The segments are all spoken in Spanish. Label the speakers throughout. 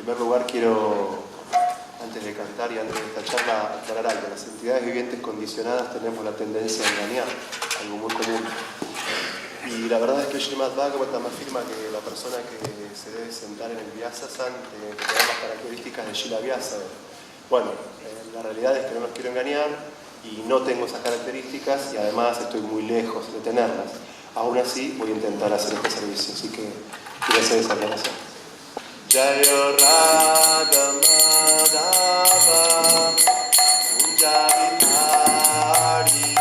Speaker 1: primer lugar quiero, antes de cantar y antes de esta charla, aclarar algo. Las entidades vivientes condicionadas tenemos la tendencia a engañar, algo muy común. Y la verdad es que Srimad Bhagavatam afirma que la persona que se debe sentar en el Vyasasan tiene que tener las características de Shila Vyasa. Bueno, la realidad es que no los quiero engañar y no tengo esas características y además estoy muy lejos de tenerlas. Aún así voy a intentar hacer este servicio, así que quiero hacer esa aclaración. Jaya Radha Madhava Kunja Vihari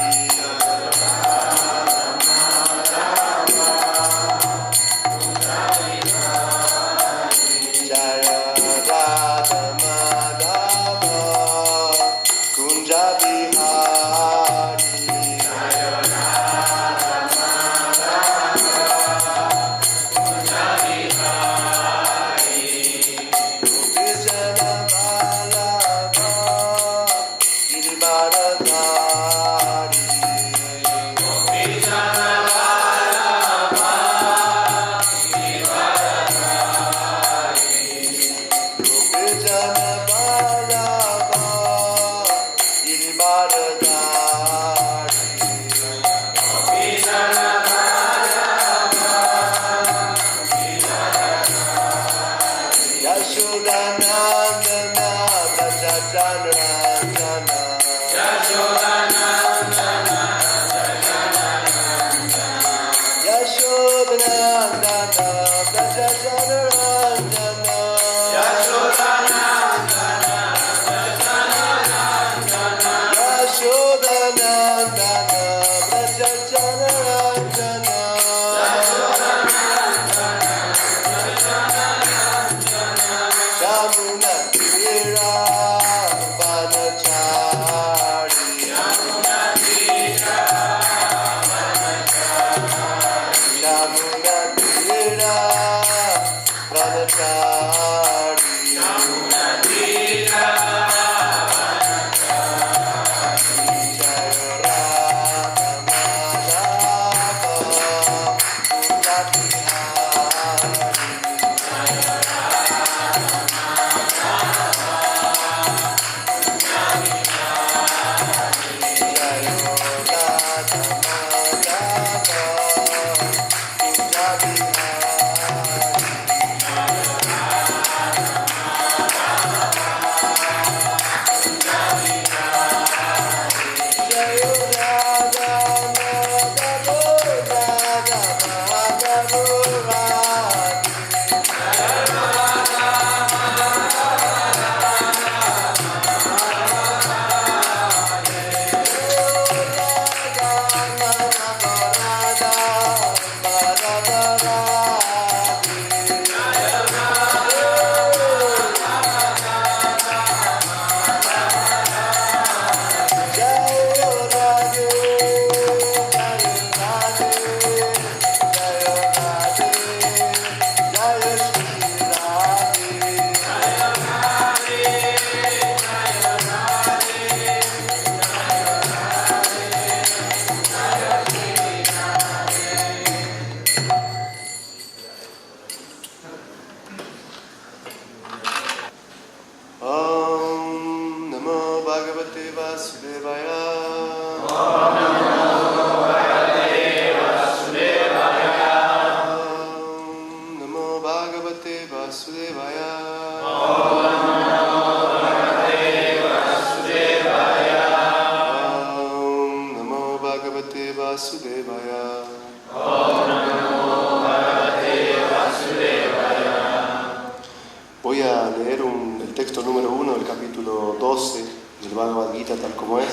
Speaker 1: Voy a leer el texto número 1 del capítulo 12 del Bhagavad Gita tal como es.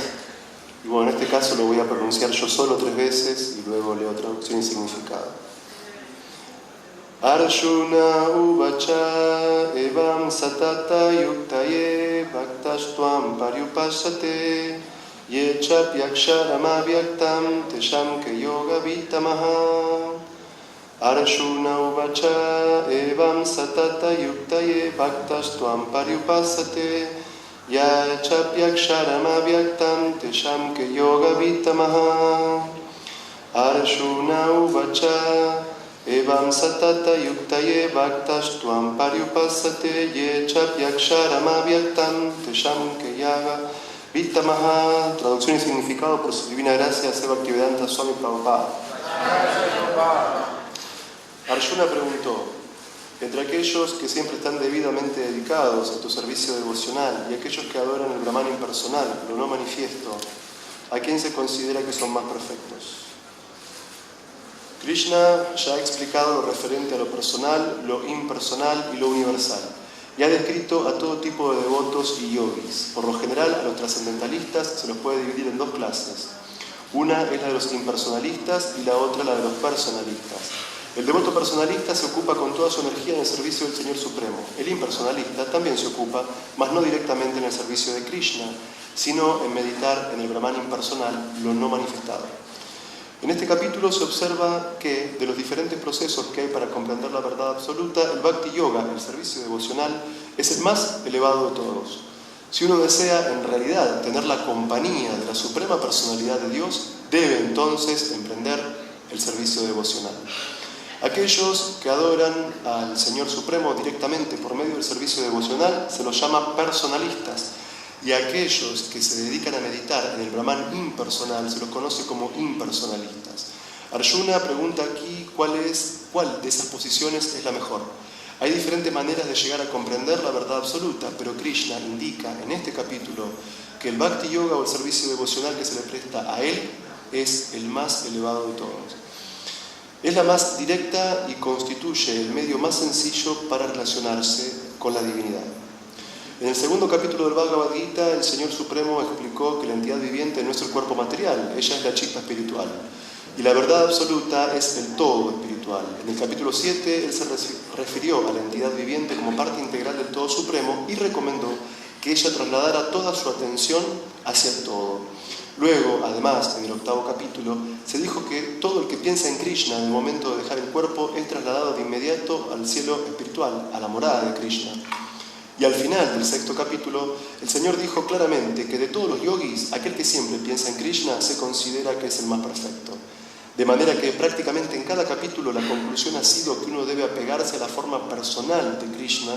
Speaker 1: Y bueno, en este caso lo voy a pronunciar yo solo 3 veces y luego leo traducción y significado. Arjuna uvacha evam satata yuktaye bhaktastvam paryupasate yecha pyaksharamabhyaktam tesham ke yoga vitamaha. Arjuna uvacha evam satata yuktaye bhaktastvam paryupasate yacha pyaksharamabhyaktam tesham ke yoga vitamaha. Arjuna uvacha Evam satata yuktaye bhaktash tuam paryupasate ye chapyaksharamabhyaktam tesham keyaga Vittamaha. Traducción y significado por su divina gracia, Seva Bhaktivedanta Swami Prabhupada. Arjuna preguntó: entre aquellos que siempre están debidamente dedicados a tu servicio devocional y aquellos que adoran el Brahman impersonal, lo no manifiesto, ¿a quién se considera que son más perfectos? Krishna ya ha explicado lo referente a lo personal, lo impersonal y lo universal, y ha descrito a todo tipo de devotos y yogis. Por lo general, a los trascendentalistas se los puede dividir en dos clases. Una es la de los impersonalistas y la otra la de los personalistas. El devoto personalista se ocupa con toda su energía en el servicio del Señor Supremo. El impersonalista también se ocupa, mas no directamente en el servicio de Krishna, sino en meditar en el Brahman impersonal, lo no manifestado. En este capítulo se observa que, de los diferentes procesos que hay para comprender la verdad absoluta, el Bhakti Yoga, el servicio devocional, es el más elevado de todos. Si uno desea en realidad tener la compañía de la suprema personalidad de Dios, debe entonces emprender el servicio devocional. Aquellos que adoran al Señor Supremo directamente por medio del servicio devocional se los llama personalistas, y aquellos que se dedican a meditar en el Brahman impersonal se los conoce como impersonalistas. Arjuna pregunta aquí cuál de esas posiciones es la mejor. Hay diferentes maneras de llegar a comprender la verdad absoluta, pero Krishna indica en este capítulo que el Bhakti Yoga o el servicio devocional que se le presta a él es el más elevado de todos. Es la más directa y constituye el medio más sencillo para relacionarse con la divinidad. En el segundo capítulo del Bhagavad Gita, el Señor Supremo explicó que la entidad viviente no es el cuerpo material, ella es la chispa espiritual. Y la verdad absoluta es el todo espiritual. En el capítulo 7, él se refirió a la entidad viviente como parte integral del todo supremo y recomendó que ella trasladara toda su atención hacia el todo. Luego, además, en el octavo capítulo, se dijo que todo el que piensa en Krishna en el momento de dejar el cuerpo es trasladado de inmediato al cielo espiritual, a la morada de Krishna. Y al final del sexto capítulo, el Señor dijo claramente que de todos los yogis, aquel que siempre piensa en Krishna se considera que es el más perfecto. De manera que prácticamente en cada capítulo la conclusión ha sido que uno debe apegarse a la forma personal de Krishna,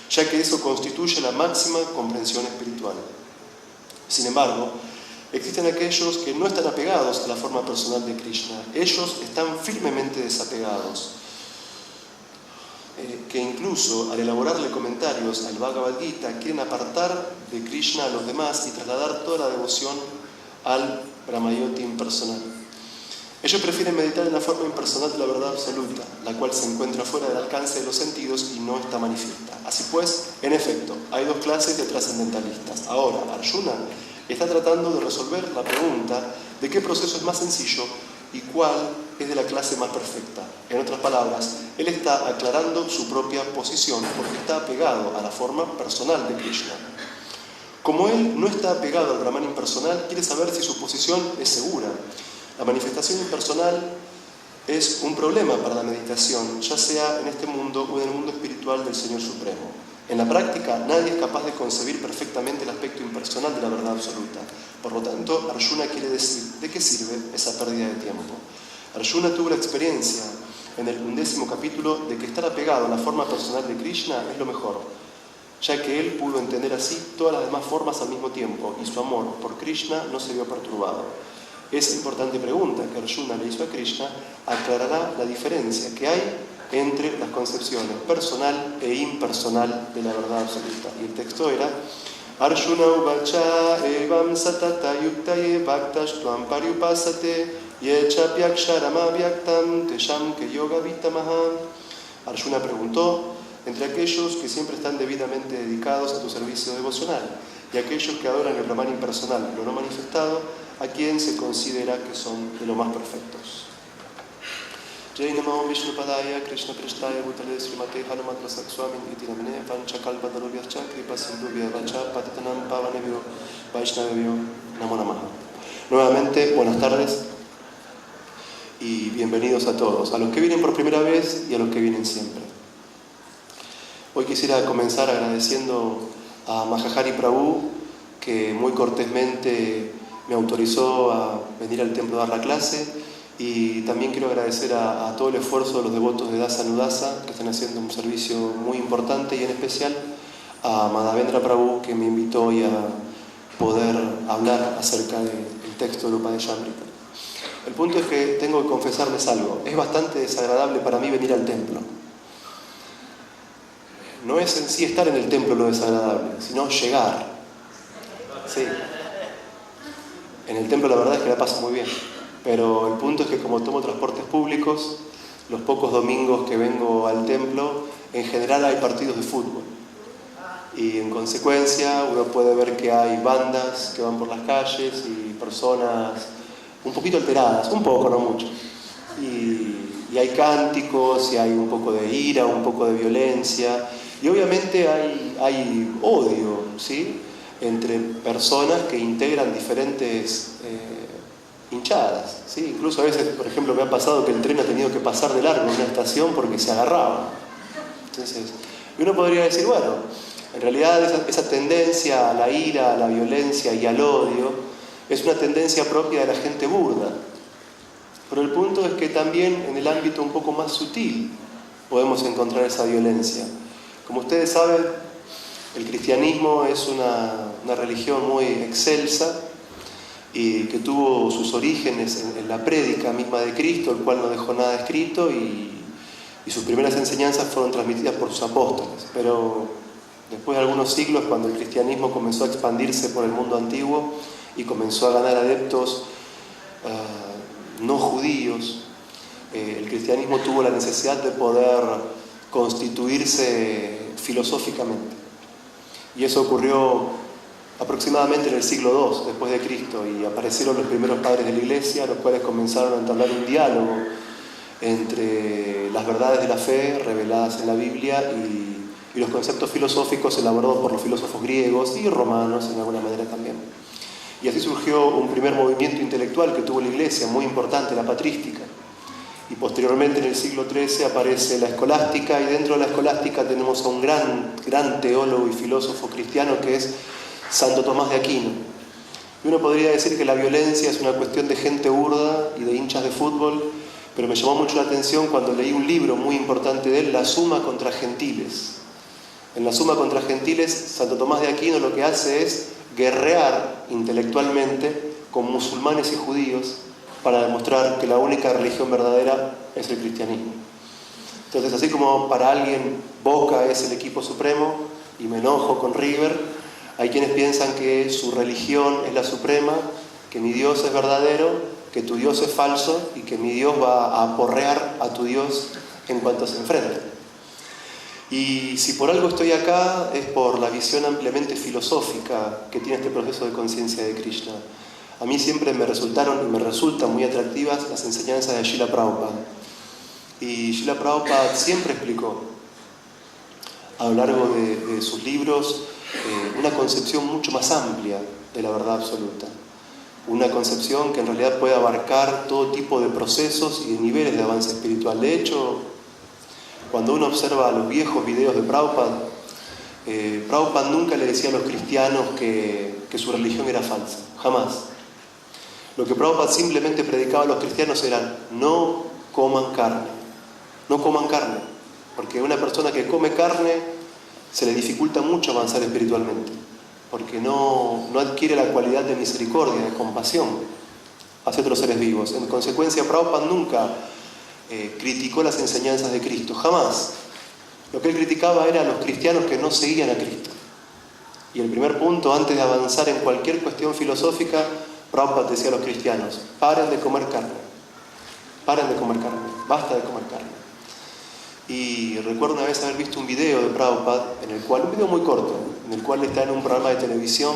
Speaker 1: ya que eso constituye la máxima comprensión espiritual. Sin embargo, existen aquellos que no están apegados a la forma personal de Krishna. Ellos están firmemente desapegados, que incluso al elaborarle comentarios al Bhagavad Gita quieren apartar de Krishna a los demás y trasladar toda la devoción al Brahmayoti impersonal. Ellos prefieren meditar en la forma impersonal de la verdad absoluta, la cual se encuentra fuera del alcance de los sentidos y no está manifiesta. Así pues, en efecto, hay dos clases de trascendentalistas. Ahora, Arjuna está tratando de resolver la pregunta de qué proceso es más sencillo y cuál es de la clase más perfecta. En otras palabras, él está aclarando su propia posición porque está apegado a la forma personal de Krishna. Como él no está apegado al Brahman impersonal, quiere saber si su posición es segura. La manifestación impersonal es un problema para la meditación, ya sea en este mundo o en el mundo espiritual del Señor Supremo. En la práctica, nadie es capaz de concebir perfectamente el aspecto impersonal de la verdad absoluta. Por lo tanto, Arjuna quiere decir de qué sirve esa pérdida de tiempo. Arjuna tuvo la experiencia en el 11º capítulo de que estar apegado a la forma personal de Krishna es lo mejor, ya que él pudo entender así todas las demás formas al mismo tiempo y su amor por Krishna no se vio perturbado. Esa importante pregunta que Arjuna le hizo a Krishna aclarará la diferencia que hay entre las concepciones personal e impersonal de la verdad absoluta. Y el texto era: Arjuna uvacha evam satata yuktaye bhaktash tuam paryupasate yechapyaksharamabhyaktam tesham ke yoga vitamaha. Arjuna preguntó: entre aquellos que siempre están debidamente dedicados a tu servicio devocional y aquellos que adoran el Brahman impersonal, lo no manifestado, ¿a quién se considera que son de lo más perfectos? Jai Namo Vishnupadaya Krishna Prestaya Bhutale Srimate Hanumat Rasak Swamin Iti Namine Panchakalpadalubhyascha Kripa Sindhubhya Vacha Patitanam Pavanebhyo Vaishnavebhyo Namo Namaha. Nuevamente, buenas tardes y bienvenidos a todos, a los que vienen por primera vez y a los que vienen siempre. Hoy quisiera comenzar agradeciendo a Mahahari Prabhu, que muy cortésmente me autorizó a venir al templo a dar la clase, Y también quiero agradecer a todo el esfuerzo de los devotos de Dasa Nudasa, que están haciendo un servicio muy importante, y en especial a Madhavendra Prabhu, que me invitó hoy a poder hablar acerca del texto de Upadeshamrita. El punto es que tengo que confesarles algo. Es bastante desagradable para mí venir al templo. No es en sí estar en el templo lo desagradable, sino llegar. Sí. En el templo la verdad es que la paso muy bien. Pero el punto es que como tomo transportes públicos, los pocos domingos que vengo al templo, en general hay partidos de fútbol. Y en consecuencia uno puede ver que hay bandas que van por las calles y personas un poquito alteradas, un poco, no mucho. Y hay cánticos, y hay un poco de ira, un poco de violencia. Y obviamente hay odio, ¿sí?, entre personas que integran diferentes hinchadas, ¿sí? Incluso a veces, por ejemplo, me ha pasado que el tren ha tenido que pasar de largo en una estación porque se agarraban. Entonces, uno podría decir, bueno, en realidad esa tendencia a la ira, a la violencia y al odio es una tendencia propia de la gente burda. Pero el punto es que también en el ámbito un poco más sutil podemos encontrar esa violencia. Como ustedes saben, el cristianismo es una religión muy excelsa y que tuvo sus orígenes en la prédica misma de Cristo, el cual no dejó nada escrito, y sus primeras enseñanzas fueron transmitidas por sus apóstoles. Pero después de algunos siglos, cuando el cristianismo comenzó a expandirse por el mundo antiguo y comenzó a ganar adeptos no judíos, el cristianismo tuvo la necesidad de poder constituirse filosóficamente. Y eso ocurrió aproximadamente en el siglo II después de Cristo, y aparecieron los primeros padres de la Iglesia, los cuales comenzaron a entablar un diálogo entre las verdades de la fe reveladas en la Biblia y los conceptos filosóficos elaborados por los filósofos griegos y romanos en alguna manera también. Y así surgió un primer movimiento intelectual que tuvo la Iglesia, muy importante, la patrística. Y posteriormente, en el siglo XIII, aparece la escolástica, y dentro de la escolástica tenemos a un gran teólogo y filósofo cristiano que es Santo Tomás de Aquino. Y uno podría decir que la violencia es una cuestión de gente burda y de hinchas de fútbol, pero me llamó mucho la atención cuando leí un libro muy importante de él, La Suma contra Gentiles. En La Suma contra Gentiles, Santo Tomás de Aquino lo que hace es guerrear intelectualmente con musulmanes y judíos para demostrar que la única religión verdadera es el cristianismo. Entonces, así como para alguien Boca es el equipo supremo y me enojo con River, hay quienes piensan que su religión es la suprema, que mi Dios es verdadero, que tu Dios es falso y que mi Dios va a aporrear a tu Dios en cuanto se enfrente. Y si por algo estoy acá es por la visión ampliamente filosófica que tiene este proceso de conciencia de Krishna. A mí siempre me resultaron y me resultan muy atractivas las enseñanzas de Srila Prabhupada. Y Srila Prabhupada siempre explicó, a lo largo de sus libros, una concepción mucho más amplia de la verdad absoluta. Una concepción que en realidad puede abarcar todo tipo de procesos y de niveles de avance espiritual. De hecho, cuando uno observa los viejos videos de Prabhupada, Prabhupada nunca le decía a los cristianos que su religión era falsa, jamás. Lo que Prabhupada simplemente predicaba a los cristianos era: no coman carne, no coman carne, porque una persona que come carne se le dificulta mucho avanzar espiritualmente, porque no adquiere la cualidad de misericordia, de compasión hacia otros seres vivos. En consecuencia, Prabhupada nunca criticó las enseñanzas de Cristo, jamás. Lo que él criticaba era a los cristianos que no seguían a Cristo. Y el primer punto, antes de avanzar en cualquier cuestión filosófica, Prabhupada decía a los cristianos: paren de comer carne, basta de comer carne. Y recuerdo una vez haber visto un video de Prabhupada, un video muy corto, en el cual está en un programa de televisión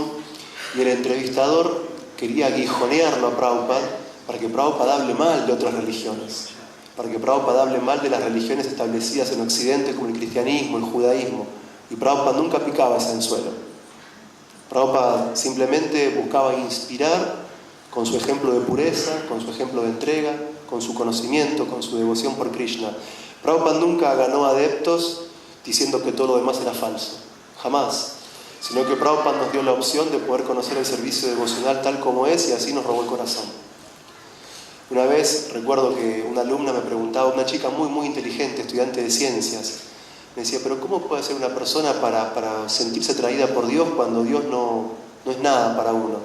Speaker 1: y el entrevistador quería aguijonearlo a Prabhupada para que Prabhupada hable mal de otras religiones, para que Prabhupada hable mal de las religiones establecidas en Occidente como el cristianismo, el judaísmo. Y Prabhupada nunca picaba ese anzuelo. Prabhupada simplemente buscaba inspirar con su ejemplo de pureza, con su ejemplo de entrega, con su conocimiento, con su devoción por Krishna. Prabhupada nunca ganó adeptos diciendo que todo lo demás era falso, jamás. Sino que Prabhupada nos dio la opción de poder conocer el servicio devocional tal como es, y así nos robó el corazón. Una vez recuerdo que una alumna me preguntaba, una chica muy, muy inteligente, estudiante de ciencias, me decía, pero ¿cómo puede ser una persona para sentirse atraída por Dios cuando Dios no es nada para uno?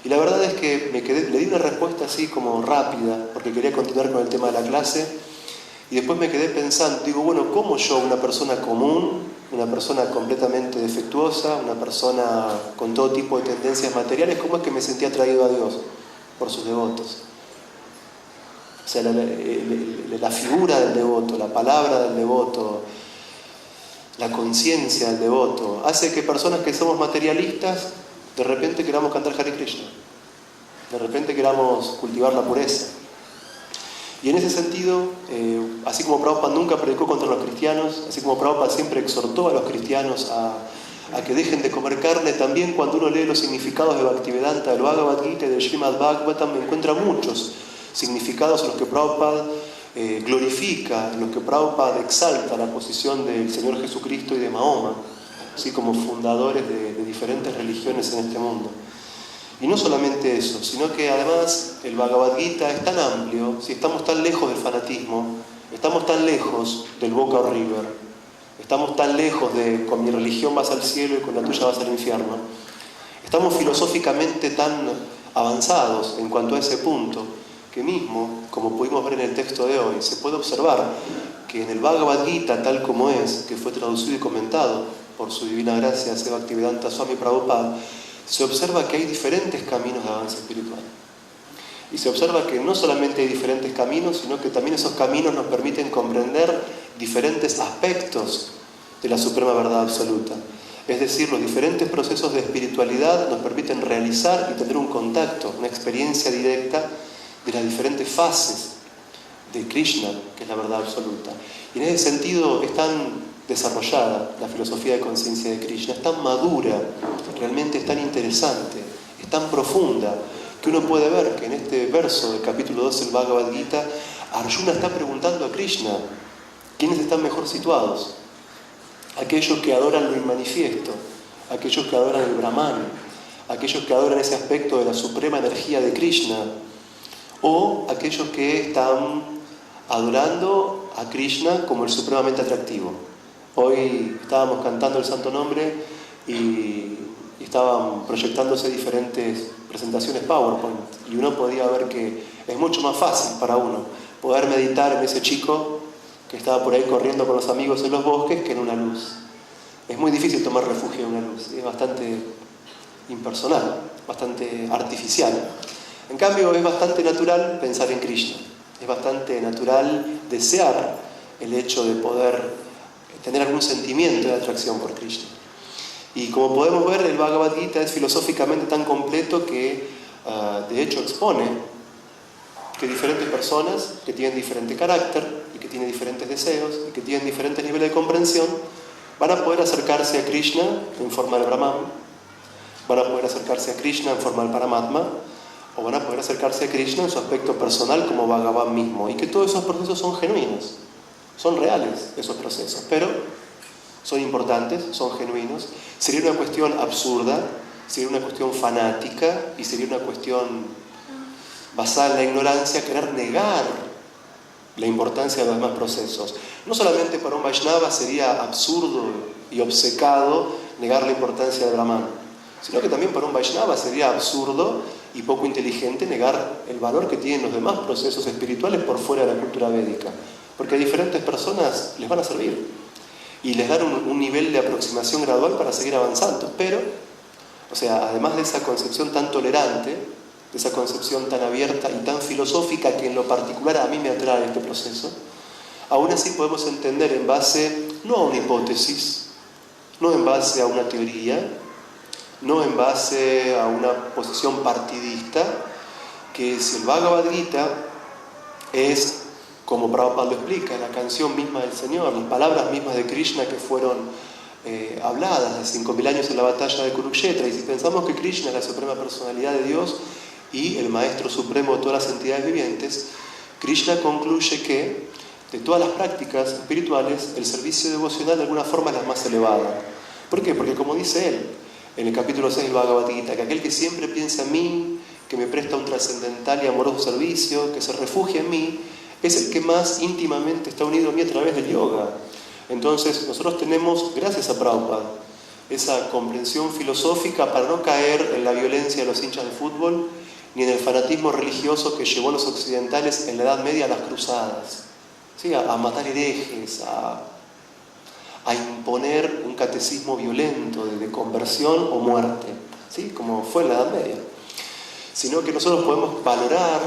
Speaker 1: Y la verdad es que le di una respuesta así como rápida, porque quería continuar con el tema de la clase, y después me quedé pensando, digo, bueno, ¿cómo yo, una persona común, una persona completamente defectuosa, una persona con todo tipo de tendencias materiales, cómo es que me sentí atraído a Dios? Por sus devotos. O sea, la figura del devoto, la palabra del devoto, la conciencia del devoto, hace que personas que somos materialistas, de repente queramos cantar Hare Krishna, de repente queramos cultivar la pureza. Y en ese sentido, así como Prabhupada nunca predicó contra los cristianos, así como Prabhupada siempre exhortó a los cristianos a que dejen de comer carne, también cuando uno lee los significados de Bhaktivedanta, del Bhagavad Gita y del Srimad Bhagavatam, encuentra muchos significados en los que Prabhupada glorifica, en los que Prabhupada exalta la posición del Señor Jesucristo y de Mahoma, así como fundadores de diferentes religiones en este mundo. Y no solamente eso, sino que además el Bhagavad Gita es tan amplio, si estamos tan lejos del fanatismo, estamos tan lejos del Boca o River, estamos tan lejos de con mi religión vas al cielo y con la tuya vas al infierno, estamos filosóficamente tan avanzados en cuanto a ese punto, que mismo, como pudimos ver en el texto de hoy, se puede observar que en el Bhagavad Gita, tal como es, que fue traducido y comentado por su divina gracia Sri Bhaktivedanta Swami Prabhupada, se observa que hay diferentes caminos de avance espiritual. Y se observa que no solamente hay diferentes caminos, sino que también esos caminos nos permiten comprender diferentes aspectos de la suprema verdad absoluta. Es decir, los diferentes procesos de espiritualidad nos permiten realizar y tener un contacto, una experiencia directa de las diferentes fases de Krishna, que es la verdad absoluta. Y en ese sentido es tan desarrollada la filosofía de conciencia de Krishna, es tan madura, realmente es tan interesante, es tan profunda, que uno puede ver que en este verso del capítulo 12 del Bhagavad Gita, Arjuna está preguntando a Krishna, ¿quiénes están mejor situados? Aquellos que adoran lo inmanifiesto, aquellos que adoran el Brahman, aquellos que adoran ese aspecto de la suprema energía de Krishna, o aquellos que están adorando a Krishna como el supremamente atractivo. Hoy estábamos cantando el Santo Nombre y estaban proyectándose diferentes presentaciones PowerPoint, y uno podía ver que es mucho más fácil para uno poder meditar en ese chico que estaba por ahí corriendo con los amigos en los bosques que en una luz. Es muy difícil tomar refugio en una luz, es bastante impersonal, bastante artificial. En cambio, es bastante natural pensar en Krishna, es bastante natural desear el hecho de poder tener algún sentimiento de atracción por Krishna. Y como podemos ver, el Bhagavad Gita es filosóficamente tan completo que de hecho expone que diferentes personas que tienen diferente carácter y que tienen diferentes deseos y que tienen diferentes niveles de comprensión van a poder acercarse a Krishna en forma de Brahman, van a poder acercarse a Krishna en forma del Paramatma, o van a poder acercarse a Krishna en su aspecto personal como Bhagavan mismo, y que todos esos procesos son genuinos, son reales esos procesos, pero son importantes, son genuinos. Sería una cuestión absurda, sería una cuestión fanática y sería una cuestión basada en la ignorancia querer negar la importancia de los demás procesos. No solamente para un Vaishnava sería absurdo y obcecado negar la importancia del Brahman, sino que también para un Vaishnava sería absurdo y poco inteligente negar el valor que tienen los demás procesos espirituales por fuera de la cultura védica, porque a diferentes personas les van a servir y les dan un nivel de aproximación gradual para seguir avanzando. Pero, o sea, además de esa concepción tan tolerante, de esa concepción tan abierta y tan filosófica que en lo particular a mí me atrae este proceso, aún así podemos entender en base no a una hipótesis, no en base a una teoría, no en base a una posición partidista, que si el Bhagavad Gita es, como Prabhupada lo explica, la canción misma del Señor, las palabras mismas de Krishna que fueron habladas hace 5.000 años en la batalla de Kurukshetra. Y si pensamos que Krishna es la suprema personalidad de Dios y el maestro supremo de todas las entidades vivientes, Krishna concluye que de todas las prácticas espirituales, el servicio devocional de alguna forma es la más elevada. ¿Por qué? Porque como dice él en el capítulo 6 del Bhagavad Gita, que aquel que siempre piensa en mí que me presta un trascendental y amoroso servicio, que se refugia en mí, es el que más íntimamente está unido a mí a través del yoga. Entonces, nosotros tenemos, gracias a Prabhupada, esa comprensión filosófica para no caer en la violencia de los hinchas de fútbol, ni en el fanatismo religioso que llevó a los occidentales en la Edad Media a las cruzadas, ¿sí? a matar herejes, a imponer un catecismo violento de conversión o muerte, ¿sí? Como fue en la Edad Media. Sino que nosotros podemos valorar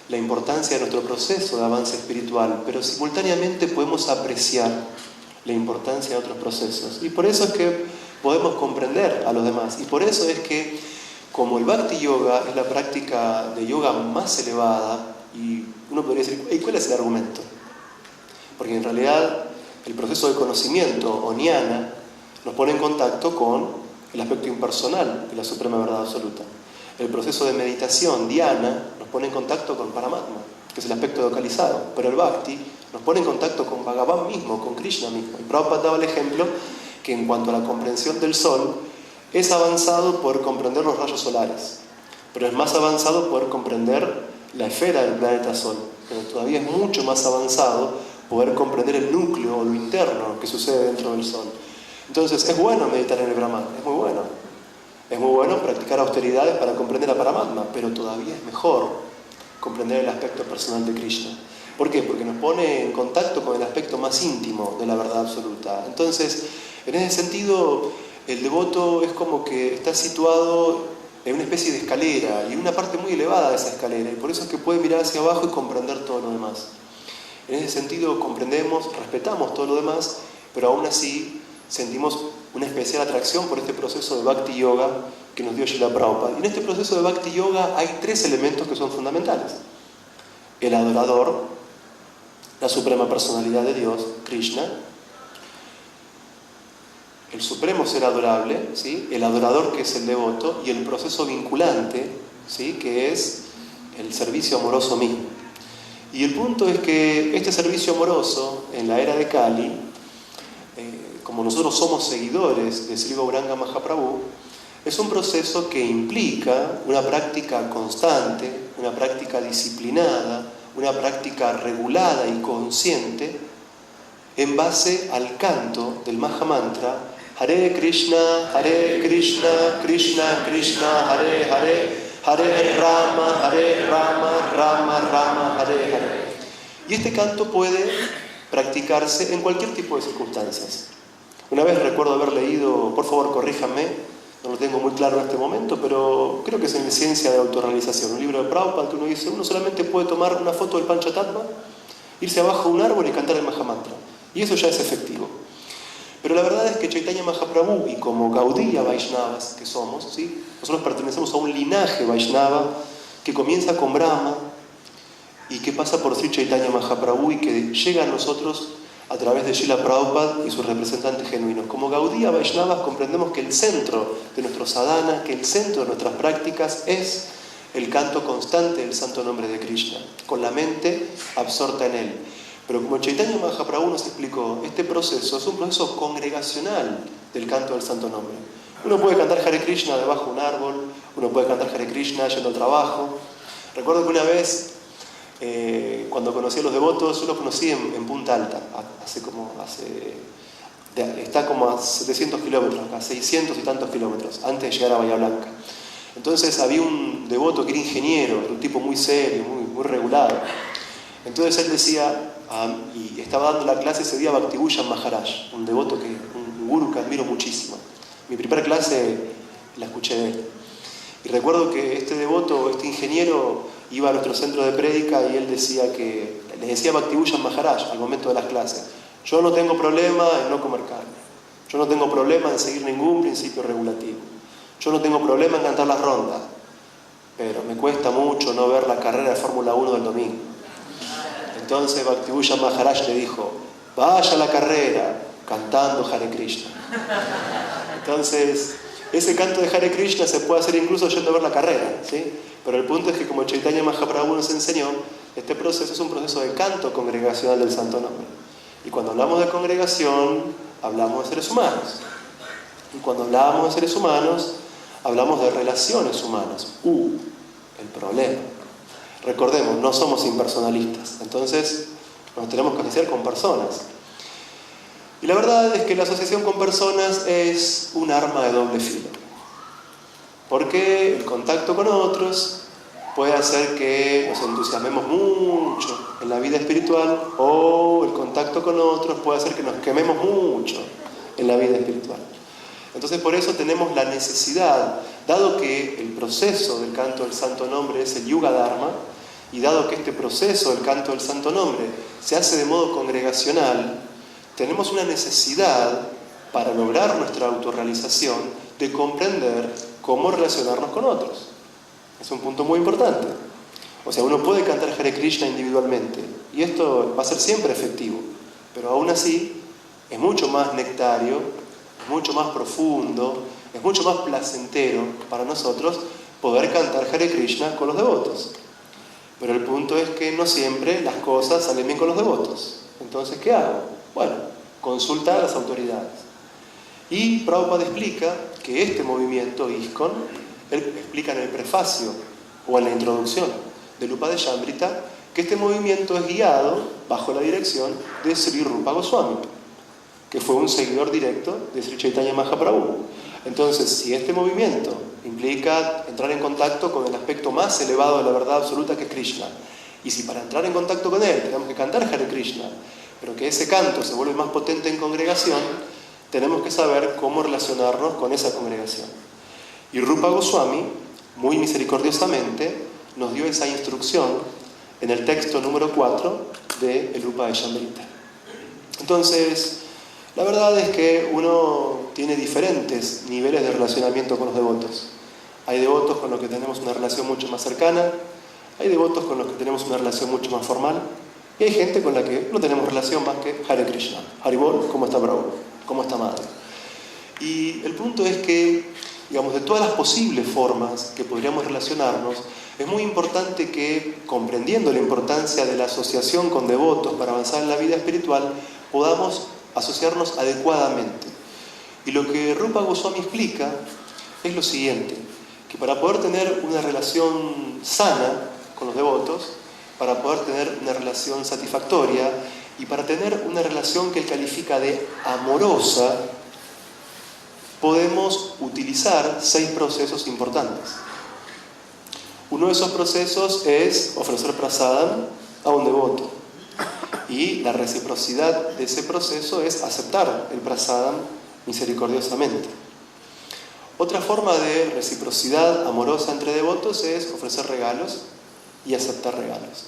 Speaker 1: la importancia de nuestro proceso de avance espiritual, pero simultáneamente podemos apreciar la importancia de otros procesos. Y por eso es que podemos comprender a los demás. Y por eso es que, como el Bhakti Yoga es la práctica de yoga más elevada, y uno podría decir, ¿y cuál es el argumento? Porque en realidad el proceso de conocimiento, o jnana, nos pone en contacto con el aspecto impersonal de la suprema verdad absoluta. El proceso de meditación, dhyana, nos pone en contacto con Paramatma, que es el aspecto localizado. Pero el Bhakti nos pone en contacto con Bhagavan mismo, con Krishna mismo. Y Prabhupada daba el ejemplo que en cuanto a la comprensión del Sol, es avanzado poder comprender los rayos solares, pero es más avanzado poder comprender la esfera del planeta Sol. Pero todavía es mucho más avanzado poder comprender el núcleo o lo interno que sucede dentro del Sol. Entonces, es bueno meditar en el Brahman, es muy bueno. Es muy bueno practicar austeridades para comprender a Paramatma, pero todavía es mejor comprender el aspecto personal de Krishna. ¿Por qué? Porque nos pone en contacto con el aspecto más íntimo de la verdad absoluta. Entonces, en ese sentido, el devoto es como que está situado en una especie de escalera, y una parte muy elevada de esa escalera, y por eso es que puede mirar hacia abajo y comprender todo lo demás. En ese sentido, comprendemos, respetamos todo lo demás, pero aún así sentimos una especial atracción por este proceso de Bhakti Yoga que nos dio Srila Prabhupada. Y en este proceso de Bhakti Yoga hay tres elementos que son fundamentales. El adorador, la suprema personalidad de Dios, Krishna, el supremo ser adorable, ¿sí? El adorador, que es el devoto, y el proceso vinculante, ¿sí? Que es el servicio amoroso mismo. Y el punto es que este servicio amoroso en la era de Kali, como nosotros somos seguidores de Sri Gauranga Mahaprabhu, es un proceso que implica una práctica constante, una práctica disciplinada, una práctica regulada y consciente en base al canto del Mahamantra Hare Krishna, Krishna Krishna, Hare Hare, Hare Rama, Rama Rama, Hare Hare. Y este canto puede practicarse en cualquier tipo de circunstancias. Una vez recuerdo haber leído, por favor corríjanme, no lo tengo muy claro en este momento, pero creo que es en Ciencia de Autorrealización, un libro de Prabhupada que uno dice, uno solamente puede tomar una foto del Panchatattva, irse abajo de un árbol y cantar el Mahamantra, y eso ya es efectivo. Pero la verdad es que Chaitanya Mahaprabhu, y como Gaudiya Vaishnavas que somos, ¿sí? Nosotros pertenecemos a un linaje Vaishnava que comienza con Brahma y que pasa por Sri Chaitanya Mahaprabhu y que llega a nosotros a través de Srila Prabhupada y sus representantes genuinos. Como Gaudiya Vaishnavas comprendemos que el centro de nuestro sadhana, que el centro de nuestras prácticas es el canto constante del santo nombre de Krishna, con la mente absorta en él. Pero como Chaitanya Mahaprabhu nos explicó, este proceso es un proceso congregacional del canto del santo nombre. Uno puede cantar Hare Krishna debajo de un árbol, uno puede cantar Hare Krishna yendo al trabajo. Recuerdo que una vez, cuando conocí a los devotos, yo los conocí en Punta Alta, está como a 700 kilómetros, a 600 y tantos kilómetros, antes de llegar a Bahía Blanca. Entonces había un devoto que era ingeniero, era un tipo muy serio, muy regulado. Entonces él decía, y estaba dando la clase ese día Bhakti Bhuyan Maharaj, un devoto, un guru que admiro muchísimo. Mi primera clase la escuché de él. Y recuerdo que este devoto, este ingeniero, iba a nuestro centro de prédica y él decía que, le decía Bhakti Bhuyan Maharaj al momento de las clases, yo no tengo problema en no comer carne, yo no tengo problema en seguir ningún principio regulativo, yo no tengo problema en cantar las rondas, pero me cuesta mucho no ver la carrera de Fórmula 1 del domingo. Entonces Bhakti Bhuyan Maharaj le dijo, vaya a la carrera cantando Hare Krishna. Entonces, ese canto de Hare Krishna se puede hacer incluso yendo a ver la carrera, ¿sí? Pero el punto es que, como Chaitanya Mahaprabhu nos enseñó, este proceso es un proceso de canto congregacional del santo nombre. Y cuando hablamos de congregación, hablamos de seres humanos. Y cuando hablamos de seres humanos, hablamos de relaciones humanas. El problema. Recordemos, no somos impersonalistas, entonces nos tenemos que asociar con personas. Y la verdad es que la asociación con personas es un arma de doble filo. Porque el contacto con otros puede hacer que nos entusiasmemos mucho en la vida espiritual, o el contacto con otros puede hacer que nos quememos mucho en la vida espiritual. Entonces por eso tenemos la necesidad, dado que el proceso del canto del Santo Nombre es el Yuga Dharma, y dado que este proceso del canto del Santo Nombre se hace de modo congregacional, tenemos una necesidad para lograr nuestra autorrealización de comprender cómo relacionarnos con otros. Es un punto muy importante. O sea, uno puede cantar Hare Krishna individualmente, y esto va a ser siempre efectivo, pero aún así es mucho más nectario, es mucho más profundo, es mucho más placentero para nosotros poder cantar Hare Krishna con los devotos. Pero el punto es que no siempre las cosas salen bien con los devotos. Entonces, ¿qué hago? Bueno, consulta a las autoridades. Y Prabhupada explica que este movimiento ISKCON, él explica en el prefacio o en la introducción del Upadeshambrita, que este movimiento es guiado bajo la dirección de Sri Rupa Goswami, que fue un seguidor directo de Sri Chaitanya Mahaprabhu. Entonces, si este movimiento implica entrar en contacto con el aspecto más elevado de la verdad absoluta, que es Krishna, y si para entrar en contacto con él tenemos que cantar Hare Krishna, pero que ese canto se vuelve más potente en congregación, tenemos que saber cómo relacionarnos con esa congregación. Y Rupa Goswami, muy misericordiosamente, nos dio esa instrucción en el texto número 4 de el Upadeshambrita. Entonces, la verdad es que uno tiene diferentes niveles de relacionamiento con los devotos. Hay devotos con los que tenemos una relación mucho más cercana, hay devotos con los que tenemos una relación mucho más formal, y hay gente con la que no tenemos relación más que Hare Krishna. Haribol, ¿cómo está Prabhu? ¿Cómo está Madre? Y el punto es que, digamos, de todas las posibles formas que podríamos relacionarnos, es muy importante que, comprendiendo la importancia de la asociación con devotos para avanzar en la vida espiritual, podamos asociarnos adecuadamente. Y lo que Rupa Goswami explica es lo siguiente, que para poder tener una relación sana con los devotos, para poder tener una relación satisfactoria y para tener una relación que él califica de amorosa, podemos utilizar 6 procesos importantes. Uno de esos procesos es ofrecer prasadam a un devoto. Y la reciprocidad de ese proceso es aceptar el prasadam misericordiosamente. Otra forma de reciprocidad amorosa entre devotos es ofrecer regalos y aceptar regalos.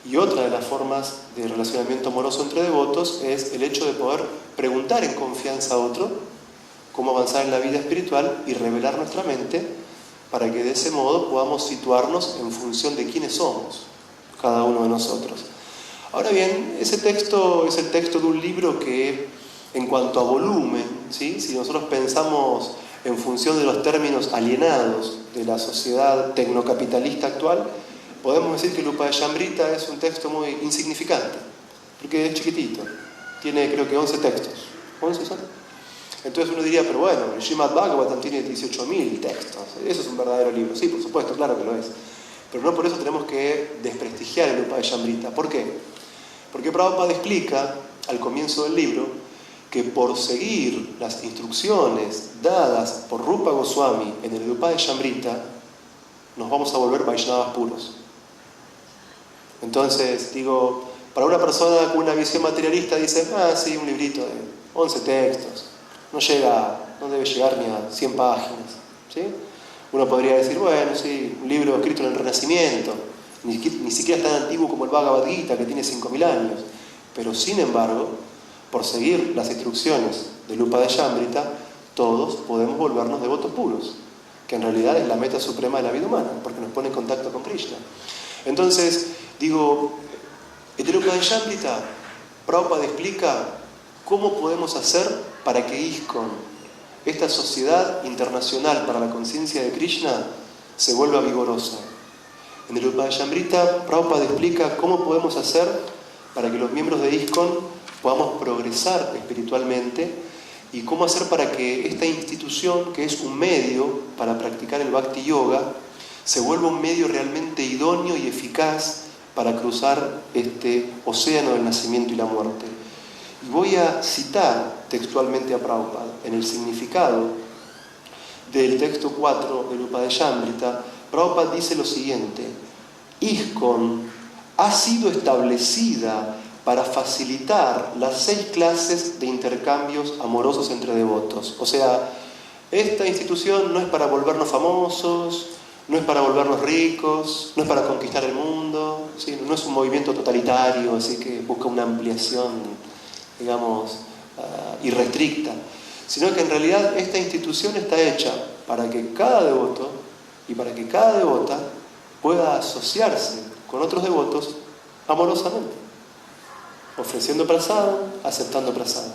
Speaker 1: Y otra de las formas de relacionamiento amoroso entre devotos es el hecho de poder preguntar en confianza a otro cómo avanzar en la vida espiritual y revelar nuestra mente para que de ese modo podamos situarnos en función de quiénes somos, cada uno de nosotros. Ahora bien, ese texto es el texto de un libro que, en cuanto a volumen, ¿sí? Si nosotros pensamos en función de los términos alienados de la sociedad tecnocapitalista actual, podemos decir que el Upadeshambrita es un texto muy insignificante, porque es chiquitito, tiene creo que 11 textos. ¿11 son? Entonces uno diría, pero bueno, el Srimad Bhagavatam tiene 18.000 textos, eso es un verdadero libro. Sí, por supuesto, claro que lo es. Pero no por eso tenemos que desprestigiar el Upadeshambrita. ¿Por qué? Porque Prabhupada explica al comienzo del libro que por seguir las instrucciones dadas por Rupa Goswami en el Upadeshambrita nos vamos a volver Vaishnavas puros. Entonces, digo, para una persona con una visión materialista dice, sí, un librito de 11 textos, no debe llegar ni a 100 páginas, ¿sí? Uno podría decir, bueno, sí, un libro escrito en el Renacimiento, ni siquiera es tan antiguo como el Bhagavad Gita, que tiene 5.000 años, pero sin embargo, por seguir las instrucciones del Upadeshambrita, todos podemos volvernos devotos puros, que en realidad es la meta suprema de la vida humana, porque nos pone en contacto con Krishna. Entonces, digo, en el Upadeshambrita, Prabhupada explica cómo podemos hacer para que ISKCON, esta sociedad internacional para la conciencia de Krishna, se vuelva vigorosa. En el Upadeshambrita, Prabhupada explica cómo podemos hacer para que los miembros de ISKCON podamos progresar espiritualmente y cómo hacer para que esta institución, que es un medio para practicar el Bhakti Yoga, se vuelva un medio realmente idóneo y eficaz para cruzar este océano del nacimiento y la muerte. Y voy a citar textualmente a Prabhupada en el significado del texto 4 del Upadeshamrita. Prabhupada dice lo siguiente: ISKCON ha sido establecida para facilitar las 6 clases de intercambios amorosos entre devotos. O sea, esta institución no es para volvernos famosos, no es para volvernos ricos, no es para conquistar el mundo, ¿sí? No es un movimiento totalitario, así que busca una ampliación, digamos, irrestricta, sino que en realidad esta institución está hecha para que cada devoto y para que cada devota pueda asociarse con otros devotos amorosamente, ofreciendo prasadam, aceptando prasadam,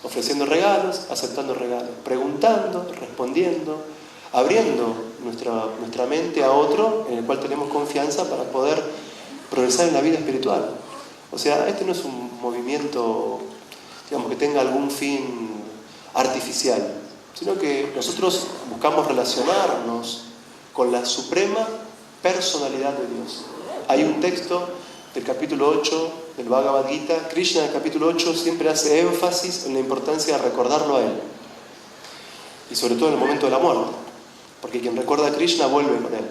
Speaker 1: ofreciendo regalos, aceptando regalos, preguntando, respondiendo, abriendo nuestra mente a otro en el cual tenemos confianza para poder progresar en la vida espiritual. O sea, este no es un movimiento, digamos, que tenga algún fin artificial, sino que nosotros buscamos relacionarnos con la suprema personalidad de Dios. Hay un texto del capítulo 8 del Bhagavad Gita. Krishna en el capítulo 8 siempre hace énfasis en la importancia de recordarlo a Él, y sobre todo en el momento de la muerte, porque quien recuerda a Krishna vuelve con Él.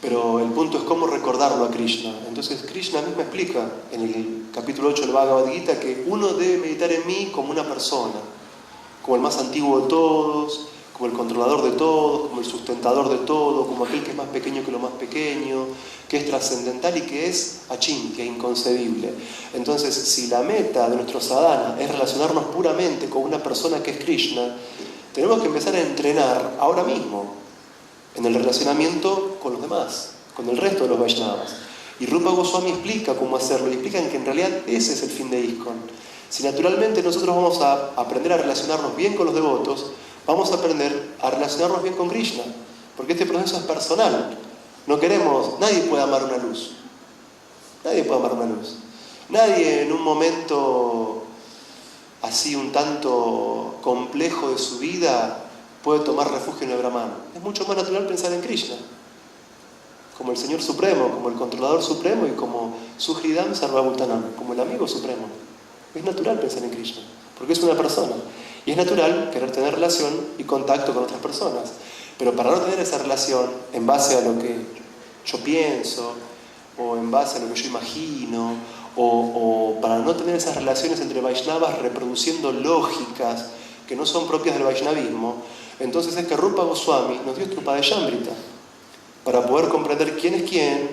Speaker 1: Pero el punto es cómo recordarlo a Krishna. Entonces Krishna mismo explica en el capítulo 8 del Bhagavad Gita que uno debe meditar en mí como una persona, como el más antiguo de todos, como el controlador de todos, como el sustentador de todo, como aquel que es más pequeño que lo más pequeño, que es trascendental y que es achintya, inconcebible. Entonces, si la meta de nuestro sadhana es relacionarnos puramente con una persona que es Krishna, tenemos que empezar a entrenar ahora mismo en el relacionamiento con los demás, con el resto de los Vaishnavas. Y Rupa Goswami explica cómo hacerlo, y explican que en realidad ese es el fin de ISKCON. Si naturalmente nosotros vamos a aprender a relacionarnos bien con los devotos, vamos a aprender a relacionarnos bien con Krishna, porque este proceso es personal. Nadie puede amar una luz. Nadie puede amar una luz. Nadie en un momento así un tanto complejo de su vida puede tomar refugio en el Brahman. Es mucho más natural pensar en Krishna, como el Señor Supremo, como el Controlador Supremo y como Suhridam Sarvabhutanam, como el amigo supremo. Es natural pensar en Krishna, porque es una persona. Y es natural querer tener relación y contacto con otras personas. Pero para no tener esa relación en base a lo que yo pienso, o en base a lo que yo imagino, o para no tener esas relaciones entre Vaishnavas reproduciendo lógicas que no son propias del Vaishnavismo, entonces es que Rupa Goswami nos dio este Upadeshamrita para poder comprender quién es quién,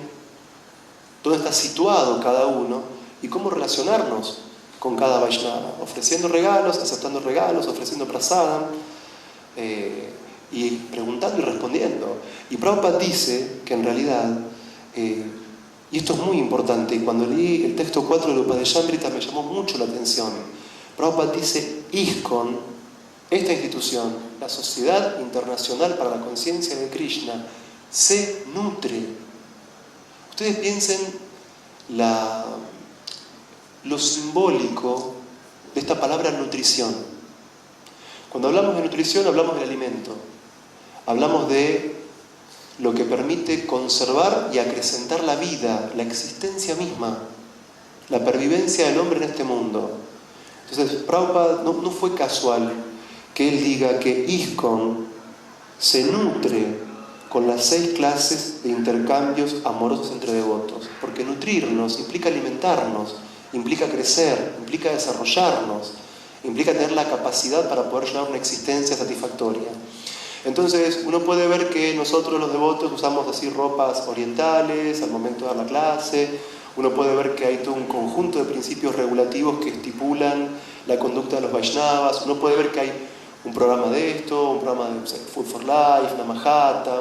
Speaker 1: dónde está situado cada uno y cómo relacionarnos con cada Vaishnava, ofreciendo regalos, aceptando regalos, ofreciendo prasadam, y preguntando y respondiendo. Y Prabhupada dice que en realidad, y esto es muy importante, y cuando leí el texto 4 del Upadeshamrita me llamó mucho la atención. Prabhupada dice: ISKCON, esta institución, la Sociedad Internacional para la Conciencia de Krishna, se nutre. Ustedes piensen lo simbólico de esta palabra nutrición. Cuando hablamos de nutrición hablamos del alimento, hablamos de lo que permite conservar y acrecentar la vida, la existencia misma, la pervivencia del hombre en este mundo. Entonces Prabhupada no fue casual que él diga que ISKCON se nutre con las 6 clases de intercambios amorosos entre devotos, porque nutrirnos implica alimentarnos, implica crecer, implica desarrollarnos, implica tener la capacidad para poder llevar una existencia satisfactoria. Entonces uno puede ver que nosotros los devotos usamos así ropas orientales al momento de dar la clase. Uno puede ver que hay todo un conjunto de principios regulativos que estipulan la conducta de los Vaishnavas. Uno puede ver que hay un programa de esto, un programa de Food for Life, Namahata.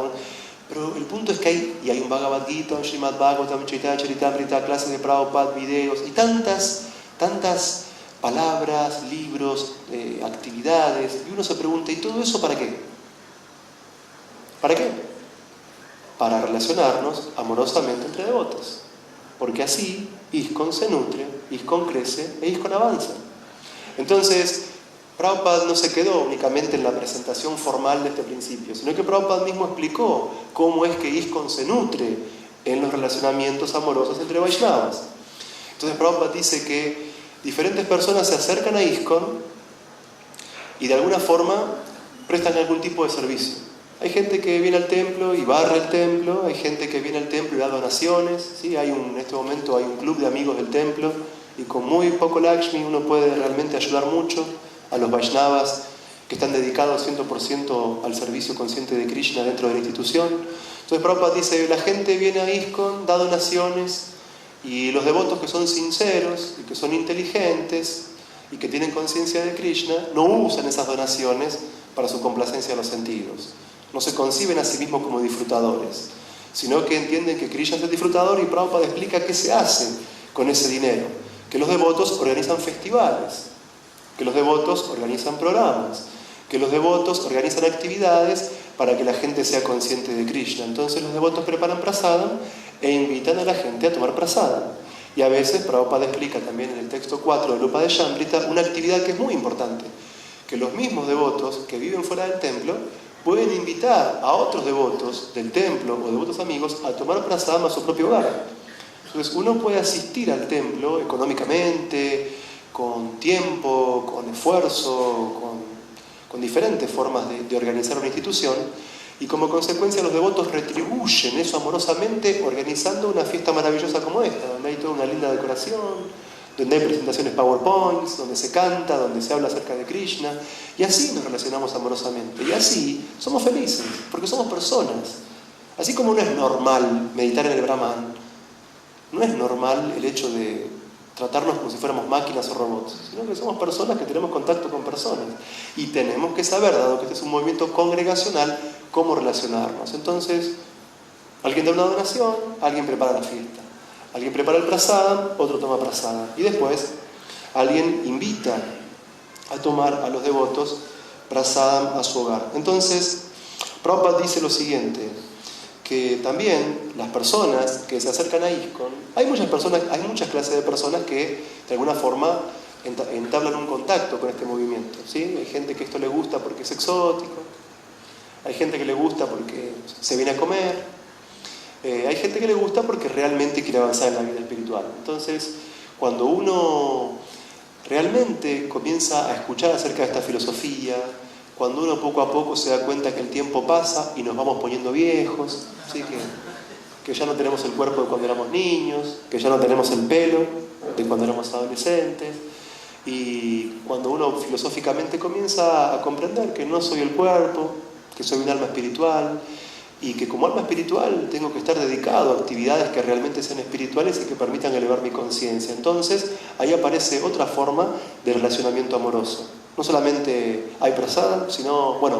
Speaker 1: Pero el punto es que hay un Bhagavad Gita, un Srimad Bhagavatam, Chaitanya Charitamrita, clases de Prabhupada, videos y tantas palabras, libros, actividades. Y uno se pregunta: ¿y todo eso para qué? ¿Para qué? Para relacionarnos amorosamente entre devotos. Porque así ISKCON se nutre, ISKCON crece e ISKCON avanza. Entonces, Prabhupada no se quedó únicamente en la presentación formal de este principio, sino que Prabhupada mismo explicó cómo es que ISKCON se nutre en los relacionamientos amorosos entre Vaishnavas. Entonces Prabhupada dice que diferentes personas se acercan a ISKCON y de alguna forma prestan algún tipo de servicio. Hay gente que viene al templo y barre el templo, hay gente que viene al templo y da donaciones, ¿sí? En este momento hay un club de amigos del templo y con muy poco Lakshmi uno puede realmente ayudar mucho a los Vaishnavas que están dedicados 100% al servicio consciente de Krishna dentro de la institución. Entonces Prabhupada dice, la gente viene a ISKCON, da donaciones, y los devotos que son sinceros y que son inteligentes y que tienen conciencia de Krishna no usan esas donaciones para su complacencia de los sentidos. No se conciben a sí mismos como disfrutadores, sino que entienden que Krishna es el disfrutador, y Prabhupada explica qué se hace con ese dinero. Que los devotos organizan festivales, que los devotos organizan programas, que los devotos organizan actividades para que la gente sea consciente de Krishna. Entonces los devotos preparan prasadam e invitan a la gente a tomar prasadam. Y a veces Prabhupada explica también en el texto 4 de Lupa de Shambrita una actividad que es muy importante, que los mismos devotos que viven fuera del templo pueden invitar a otros devotos del templo o devotos amigos a tomar prasadam a su propio hogar. Entonces uno puede asistir al templo económicamente, con tiempo, con esfuerzo, con diferentes formas de organizar una institución, y como consecuencia los devotos retribuyen eso amorosamente organizando una fiesta maravillosa como esta, donde hay toda una linda decoración, donde hay presentaciones PowerPoints, donde se canta, donde se habla acerca de Krishna, y así nos relacionamos amorosamente, y así somos felices, porque somos personas. Así como no es normal meditar en el Brahman, no es normal el hecho de tratarnos como si fuéramos máquinas o robots, sino que somos personas que tenemos contacto con personas y tenemos que saber, dado que este es un movimiento congregacional, cómo relacionarnos. Entonces, alguien da una donación, alguien prepara la fiesta, alguien prepara el prasadam, otro toma prasadam, y después alguien invita a tomar a los devotos prasadam a su hogar. Entonces, Prabhupada dice lo siguiente, que también las personas que se acercan a ISKCON, hay muchas clases de personas que de alguna forma entablan un contacto con este movimiento, ¿sí? Hay gente que esto le gusta porque es exótico, hay gente que le gusta porque se viene a comer, hay gente que le gusta porque realmente quiere avanzar en la vida espiritual. Entonces, cuando uno realmente comienza a escuchar acerca de esta filosofía, cuando uno poco a poco se da cuenta que el tiempo pasa y nos vamos poniendo viejos, ¿sí? que ya no tenemos el cuerpo de cuando éramos niños, que ya no tenemos el pelo de cuando éramos adolescentes, y cuando uno filosóficamente comienza a comprender que no soy el cuerpo, que soy un alma espiritual, y que como alma espiritual tengo que estar dedicado a actividades que realmente sean espirituales y que permitan elevar mi conciencia. Entonces ahí aparece otra forma de relacionamiento amoroso. No solamente hay prasadam, sino, bueno,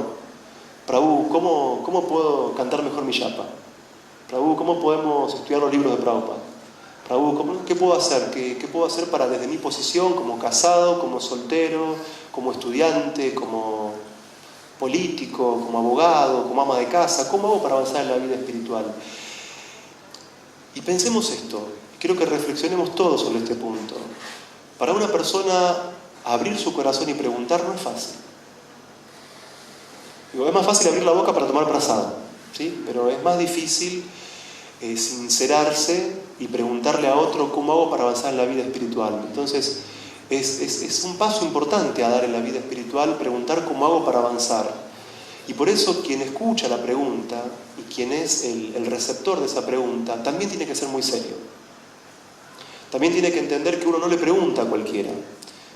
Speaker 1: Prabhu, ¿cómo puedo cantar mejor mi yapa? Prabhu, ¿cómo podemos estudiar los libros de Prabhupada? Prabhu, ¿qué puedo hacer? ¿Qué puedo hacer para desde mi posición como casado, como soltero, como estudiante, como político, como abogado, como ama de casa? ¿Cómo hago para avanzar en la vida espiritual? Y pensemos esto, quiero que reflexionemos todos sobre este punto. Para una persona abrir su corazón y preguntar no es fácil. Es más fácil abrir la boca para tomar prasadam, ¿sí? Pero es más difícil sincerarse y preguntarle a otro cómo hago para avanzar en la vida espiritual. Entonces, es un paso importante a dar en la vida espiritual, preguntar cómo hago para avanzar. Y por eso quien escucha la pregunta y quien es el receptor de esa pregunta también tiene que ser muy serio. También tiene que entender que uno no le pregunta a cualquiera,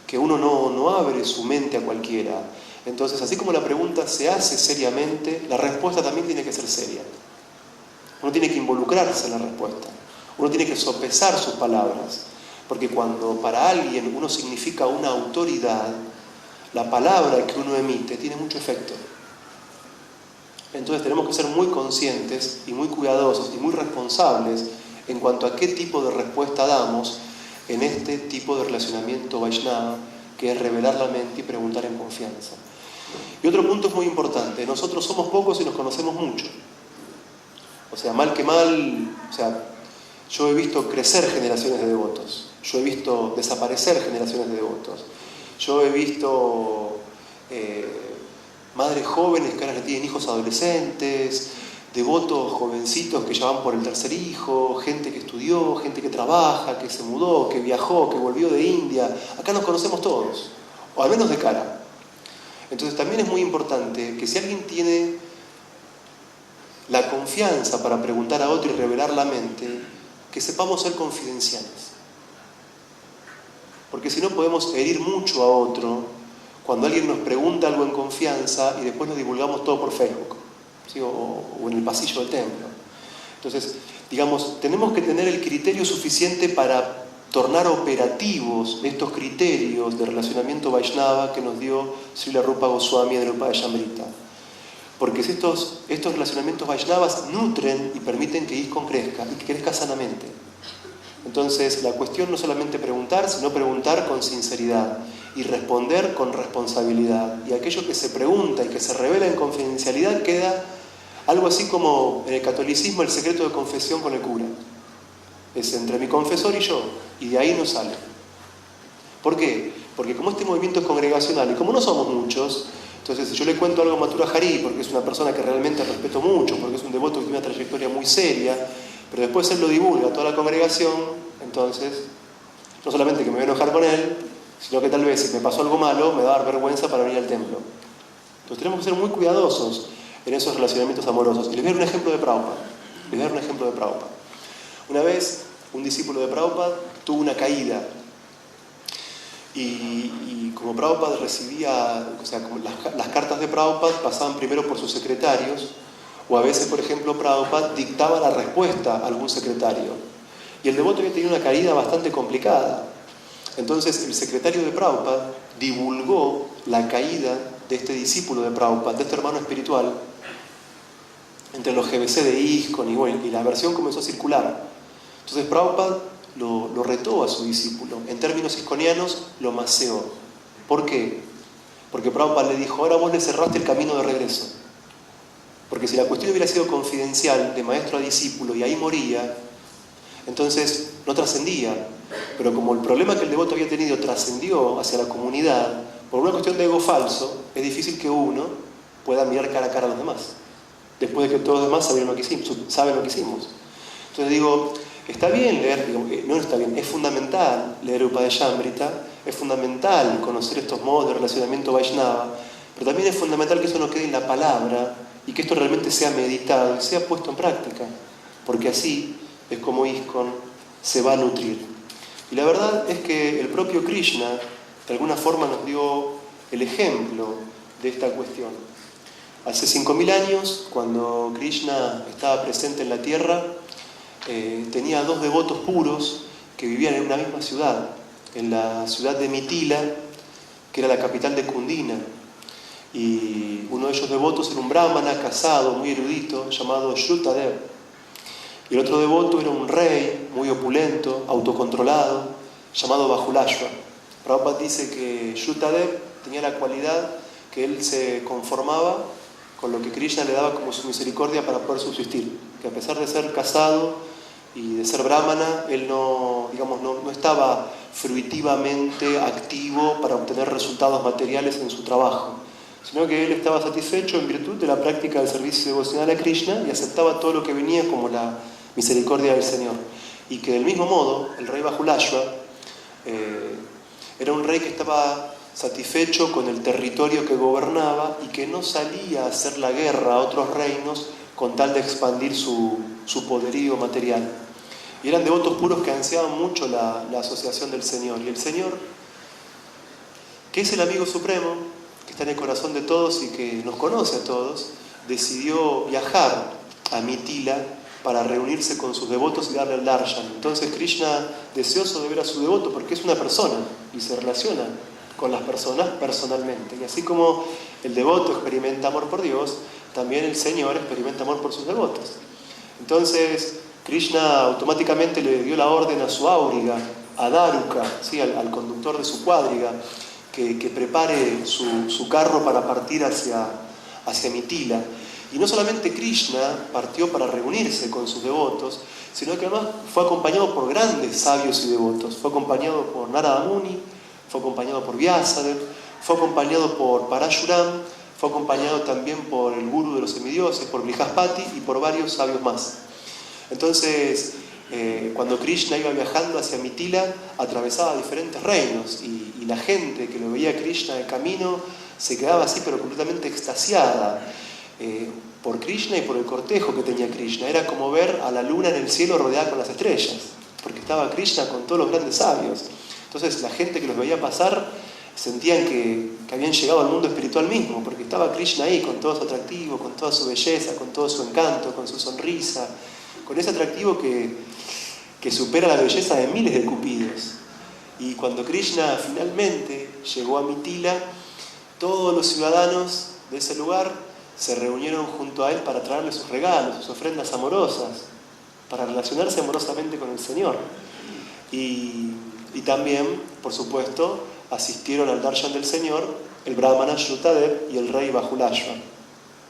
Speaker 1: que uno no abre su mente a cualquiera. Entonces, así como la pregunta se hace seriamente, la respuesta también tiene que ser seria. Uno tiene que involucrarse en la respuesta. Uno tiene que sopesar sus palabras. Porque cuando para alguien uno significa una autoridad, la palabra que uno emite tiene mucho efecto. Entonces tenemos que ser muy conscientes y muy cuidadosos y muy responsables en cuanto a qué tipo de respuesta damos en este tipo de relacionamiento Vaishnava, que es revelar la mente y preguntar en confianza. Y otro punto es muy importante, nosotros somos pocos y nos conocemos mucho. O sea, mal que mal, yo he visto crecer generaciones de devotos, yo he visto desaparecer generaciones de devotos, yo he visto madres jóvenes que ahora le tienen hijos adolescentes, devotos jovencitos que ya van por el tercer hijo, gente que estudió, gente que trabaja, que se mudó, que viajó, que volvió de India. Acá nos conocemos todos, o al menos de cara. Entonces también es muy importante que si alguien tiene la confianza para preguntar a otro y revelar la mente, que sepamos ser confidenciales. Porque si no podemos herir mucho a otro cuando alguien nos pregunta algo en confianza y después lo divulgamos todo por Facebook, ¿sí? o en el pasillo del templo. Entonces, digamos, tenemos que tener el criterio suficiente para tornar operativos estos criterios de relacionamiento Vaishnava que nos dio Srila Rupa Goswami en el Upayamrita. Porque estos relacionamientos Vaishnavas nutren y permiten que ISKCON crezca y que crezca sanamente. Entonces, la cuestión no solamente preguntar, sino preguntar con sinceridad y responder con responsabilidad. Y aquello que se pregunta y que se revela en confidencialidad queda algo así como en el catolicismo el secreto de confesión con el cura. Es entre mi confesor y yo, y de ahí no sale. ¿Por qué? Porque como este movimiento es congregacional y como no somos muchos, entonces si yo le cuento algo a Mathura Hari, porque es una persona que realmente respeto mucho, porque es un devoto que tiene una trayectoria muy seria, pero después él lo divulga a toda la congregación, entonces no solamente que me voy a enojar con él, sino que tal vez si me pasó algo malo me va a dar vergüenza para venir al templo. Entonces tenemos que ser muy cuidadosos en esos relacionamientos amorosos. Y les voy a dar un ejemplo de Prabhupada. Una vez un discípulo de Prabhupada tuvo una caída y como Prabhupada recibía, o sea, como las cartas de Prabhupada pasaban primero por sus secretarios, o a veces, por ejemplo, Prabhupada dictaba la respuesta a algún secretario. Y el devoto había tenido una caída bastante complicada. Entonces el secretario de Prabhupada divulgó la caída de este discípulo de Prabhupada, de este hermano espiritual, entre los GBC de ISKCON y la versión comenzó a circular. Entonces Prabhupada lo retó a su discípulo. En términos isconianos, lo maceó. ¿Por qué? Porque Prabhupada le dijo, ahora vos le cerraste el camino de regreso. Porque si la cuestión hubiera sido confidencial, de maestro a discípulo, y ahí moría, entonces no trascendía. Pero como el problema que el devoto había tenido trascendió hacia la comunidad, por una cuestión de ego falso, es difícil que uno pueda mirar cara a cara a los demás, después de que todos los demás saben lo que hicimos. Entonces digo, está bien leer, no está bien, es fundamental leer Upayamrita, es fundamental conocer estos modos de relacionamiento Vaishnava, pero también es fundamental que eso no quede en la palabra y que esto realmente sea meditado y sea puesto en práctica, porque así es como ISKCON se va a nutrir. Y la verdad es que el propio Krishna de alguna forma nos dio el ejemplo de esta cuestión. Hace 5.000 años, cuando Krishna estaba presente en la tierra, tenía 2 devotos puros que vivían en una misma ciudad, en la ciudad de Mitila, que era la capital de Kundina. Y uno de ellos devotos era un brahmana casado, muy erudito, llamado Shrutadev. Y el otro devoto era un rey muy opulento, autocontrolado, llamado Bahulashva. Prabhupada dice que Shrutadev tenía la cualidad que él se conformaba con lo que Krishna le daba como su misericordia para poder subsistir. Que a pesar de ser casado y de ser brahmana, él no estaba fruitivamente activo para obtener resultados materiales en su trabajo, sino que él estaba satisfecho en virtud de la práctica del servicio devocional a Krishna y aceptaba todo lo que venía como la misericordia del Señor. Y que del mismo modo, el rey Bahulashva era un rey que estaba satisfecho con el territorio que gobernaba y que no salía a hacer la guerra a otros reinos con tal de expandir su poderío material. Y eran devotos puros que ansiaban mucho la asociación del Señor. Y el Señor, que es el amigo supremo, que está en el corazón de todos y que nos conoce a todos, decidió viajar a Mitila para reunirse con sus devotos y darle el darshan. Entonces Krishna, deseoso de ver a su devoto, porque es una persona y se relaciona con las personas personalmente. Y así como el devoto experimenta amor por Dios, también el Señor experimenta amor por sus devotos. Entonces Krishna automáticamente le dio la orden a su áuriga, a Daruka, ¿sí? al conductor de su cuadriga, que prepare su carro para partir hacia Mitila. Y no solamente Krishna partió para reunirse con sus devotos, sino que además fue acompañado por grandes sabios y devotos. Fue acompañado por Narada Muni, fue acompañado por Vyasadeva, fue acompañado por Parashuram, fue acompañado también por el gurú de los semidioses, por Brihaspati y por varios sabios más. Entonces, cuando Krishna iba viajando hacia Mithila, atravesaba diferentes reinos y la gente que lo veía a Krishna de camino se quedaba así, pero completamente extasiada por Krishna y por el cortejo que tenía Krishna. Era como ver a la luna en el cielo rodeada con las estrellas, porque estaba Krishna con todos los grandes sabios. Entonces la gente que los veía pasar sentían que habían llegado al mundo espiritual mismo, porque estaba Krishna ahí con todo su atractivo, con toda su belleza, con todo su encanto, con su sonrisa, con ese atractivo que supera la belleza de miles de cupidos. Y cuando Krishna finalmente llegó a Mithila, todos los ciudadanos de ese lugar se reunieron junto a él para traerle sus regalos, sus ofrendas amorosas, para relacionarse amorosamente con el Señor. Y también, por supuesto, asistieron al darshan del Señor el brahmana Shrutadev y el rey Bahulashva.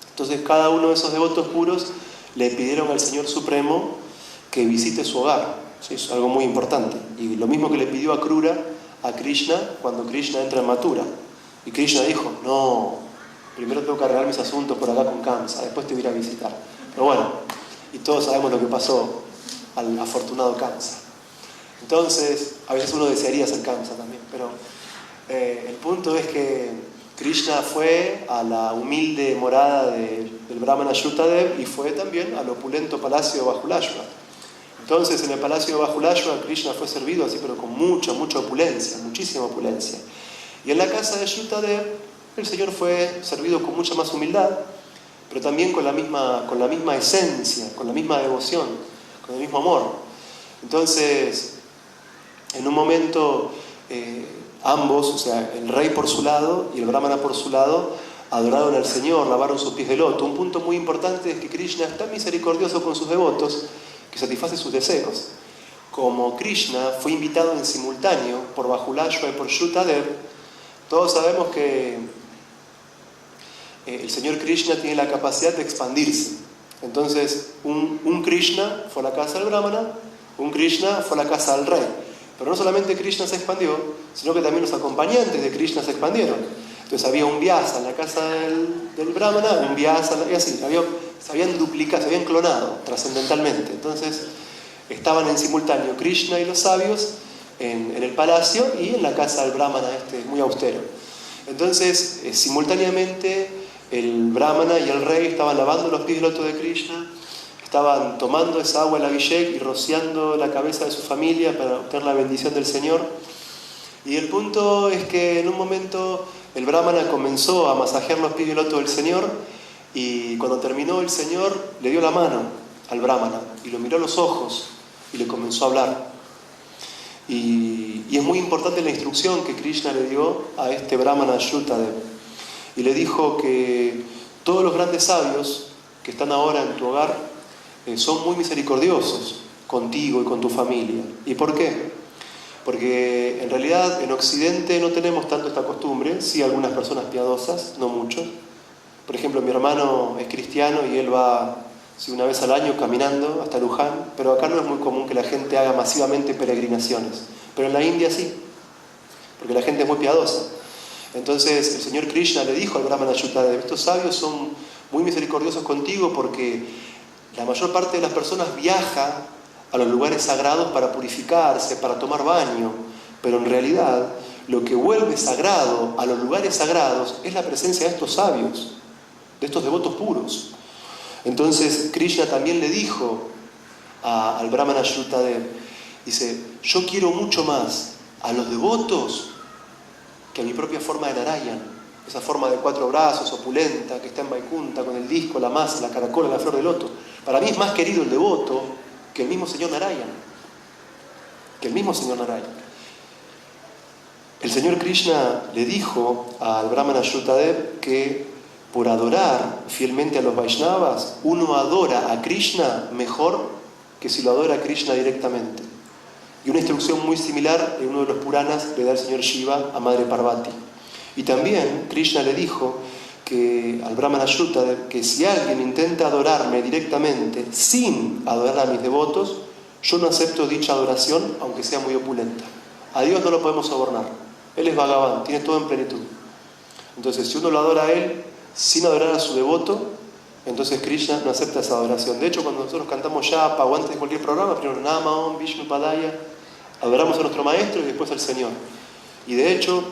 Speaker 1: Entonces cada uno de esos devotos puros le pidieron al Señor Supremo que visite su hogar. Sí, es algo muy importante. Y lo mismo que le pidió a Krura, a Krishna, cuando Krishna entra en Mathura. Y Krishna dijo, no, primero tengo que arreglar mis asuntos por acá con Kamsa, después te voy a ir a visitar. Pero bueno, y todos sabemos lo que pasó al afortunado Kamsa. Entonces, a veces uno desearía ser Kamsa también, pero el punto es que Krishna fue a la humilde morada del brahmana Shrutadev y fue también al opulento palacio de Bahulashva. Entonces, en el palacio de Bahulashva, Krishna fue servido así, pero con mucha opulencia, muchísima opulencia. Y en la casa de Shrutadev, el Señor fue servido con mucha más humildad, pero también con la misma esencia, con la misma devoción, con el mismo amor. Entonces, en un momento, ambos, o sea, el rey por su lado y el brahmana por su lado, adoraron al Señor, lavaron sus pies de loto. Un punto muy importante es que Krishna es tan misericordioso con sus devotos que satisface sus deseos. Como Krishna fue invitado en simultáneo por Bahulashva y por Shrutadev, todos sabemos que el Señor Krishna tiene la capacidad de expandirse. Entonces, un Krishna fue a la casa del brahmana, un Krishna fue a la casa del rey. Pero no solamente Krishna se expandió, sino que también los acompañantes de Krishna se expandieron. Entonces había un Vyasa en la casa del brahmana, un Vyasa, y así, se habían duplicado, se habían clonado trascendentalmente. Entonces estaban en simultáneo Krishna y los sabios en el palacio y en la casa del brahmana muy austero. Entonces, simultáneamente el brahmana y el rey estaban lavando los pies del loto de Krishna, estaban tomando esa agua del Abhishek y rociando la cabeza de su familia para obtener la bendición del Señor. Y el punto es que en un momento el brahmana comenzó a masajear los pies del loto del Señor y cuando terminó el Señor le dio la mano al brahmana y lo miró a los ojos y le comenzó a hablar. Y es muy importante la instrucción que Krishna le dio a este brahmana Shrutadev. Y le dijo que todos los grandes sabios que están ahora en tu hogar son muy misericordiosos contigo y con tu familia. ¿Y por qué? Porque en realidad en Occidente no tenemos tanto esta costumbre, sí algunas personas piadosas, no muchos. Por ejemplo, mi hermano es cristiano y él va una vez al año caminando hasta Luján, pero acá no es muy común que la gente haga masivamente peregrinaciones. Pero en la India sí, porque la gente es muy piadosa. Entonces el Señor Krishna le dijo al brahmana Shrutadev, estos sabios son muy misericordiosos contigo porque la mayor parte de las personas viaja a los lugares sagrados para purificarse, para tomar baño, pero en realidad lo que vuelve sagrado a los lugares sagrados es la presencia de estos sabios, de estos devotos puros. Entonces Krishna también le dijo al brahmana Shrutadev, dice, yo quiero mucho más a los devotos que a mi propia forma de Narayan, esa forma de 4 brazos, opulenta, que está en Vaikunta, con el disco, la masa, la caracola, la flor de loto. Para mí es más querido el devoto que el mismo señor Narayan. El señor Krishna le dijo al brahmana Shrutadev que por adorar fielmente a los Vaishnavas, uno adora a Krishna mejor que si lo adora a Krishna directamente. Y una instrucción muy similar en uno de los Puranas le da el señor Shiva a Madre Parvati. Y también Krishna le dijo al brahmana Shrutadev que si alguien intenta adorarme directamente sin adorar a mis devotos, yo no acepto dicha adoración aunque sea muy opulenta. A Dios no lo podemos sobornar. Él es Bhagavan, tiene todo en plenitud. Entonces, si uno lo adora a él sin adorar a su devoto, entonces Krishna no acepta esa adoración. De hecho, cuando nosotros cantamos Yapa o antes de cualquier programa, primero Nama, Om, Vishnu, Padaya, adoramos a nuestro maestro y después al Señor. Y de hecho,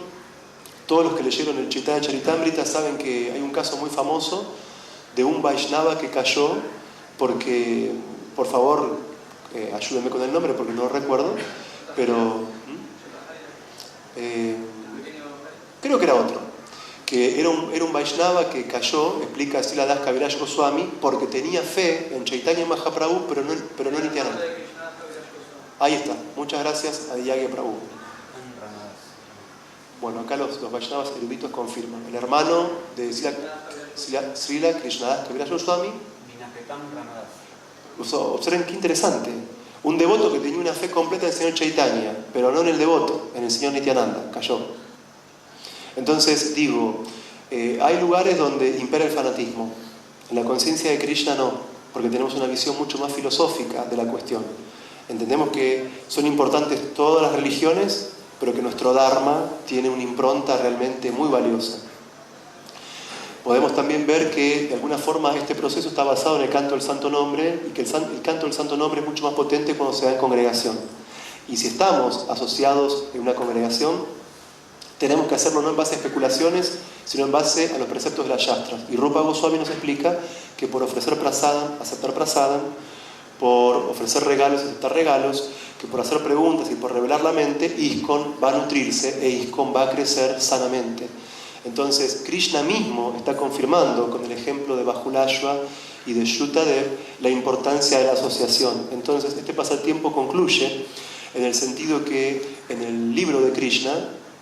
Speaker 1: todos los que leyeron el Chaitanya Charitamrita saben que hay un caso muy famoso de un Vaishnava que cayó porque, por favor, ayúdenme con el nombre porque no lo recuerdo, pero creo que era otro, que era un Vaishnava que cayó, explica Srila Das Kaviraj Goswami, porque tenía fe en Chaitanya Mahaprabhu, pero no en Nityananda. Ahí está, muchas gracias a Diyagya Prabhu. Bueno, acá los Vaishnavas eruditos confirman. El hermano de Srila Krishnadas Kaviraj Goswami. Observen qué interesante. Un devoto que tenía una fe completa en el señor Chaitanya, pero no en el devoto, en el señor Nityananda, cayó. Entonces digo, hay lugares donde impera el fanatismo. En la conciencia de Krishna no, porque tenemos una visión mucho más filosófica de la cuestión. Entendemos que son importantes todas las religiones, pero que nuestro Dharma tiene una impronta realmente muy valiosa. Podemos también ver que de alguna forma este proceso está basado en el canto del Santo Nombre y que el canto del Santo Nombre es mucho más potente cuando se da en congregación. Y si estamos asociados en una congregación, tenemos que hacerlo no en base a especulaciones, sino en base a los preceptos de las Shastras. Y Rupa Goswami nos explica que por ofrecer prasadam, aceptar prasadam, por ofrecer regalos, aceptar regalos, que por hacer preguntas y por revelar la mente, ISKCON va a nutrirse e ISKCON va a crecer sanamente. Entonces, Krishna mismo está confirmando con el ejemplo de Bahulashva y de Shutadev la importancia de la asociación. Entonces, este pasatiempo concluye en el sentido que en el libro de Krishna,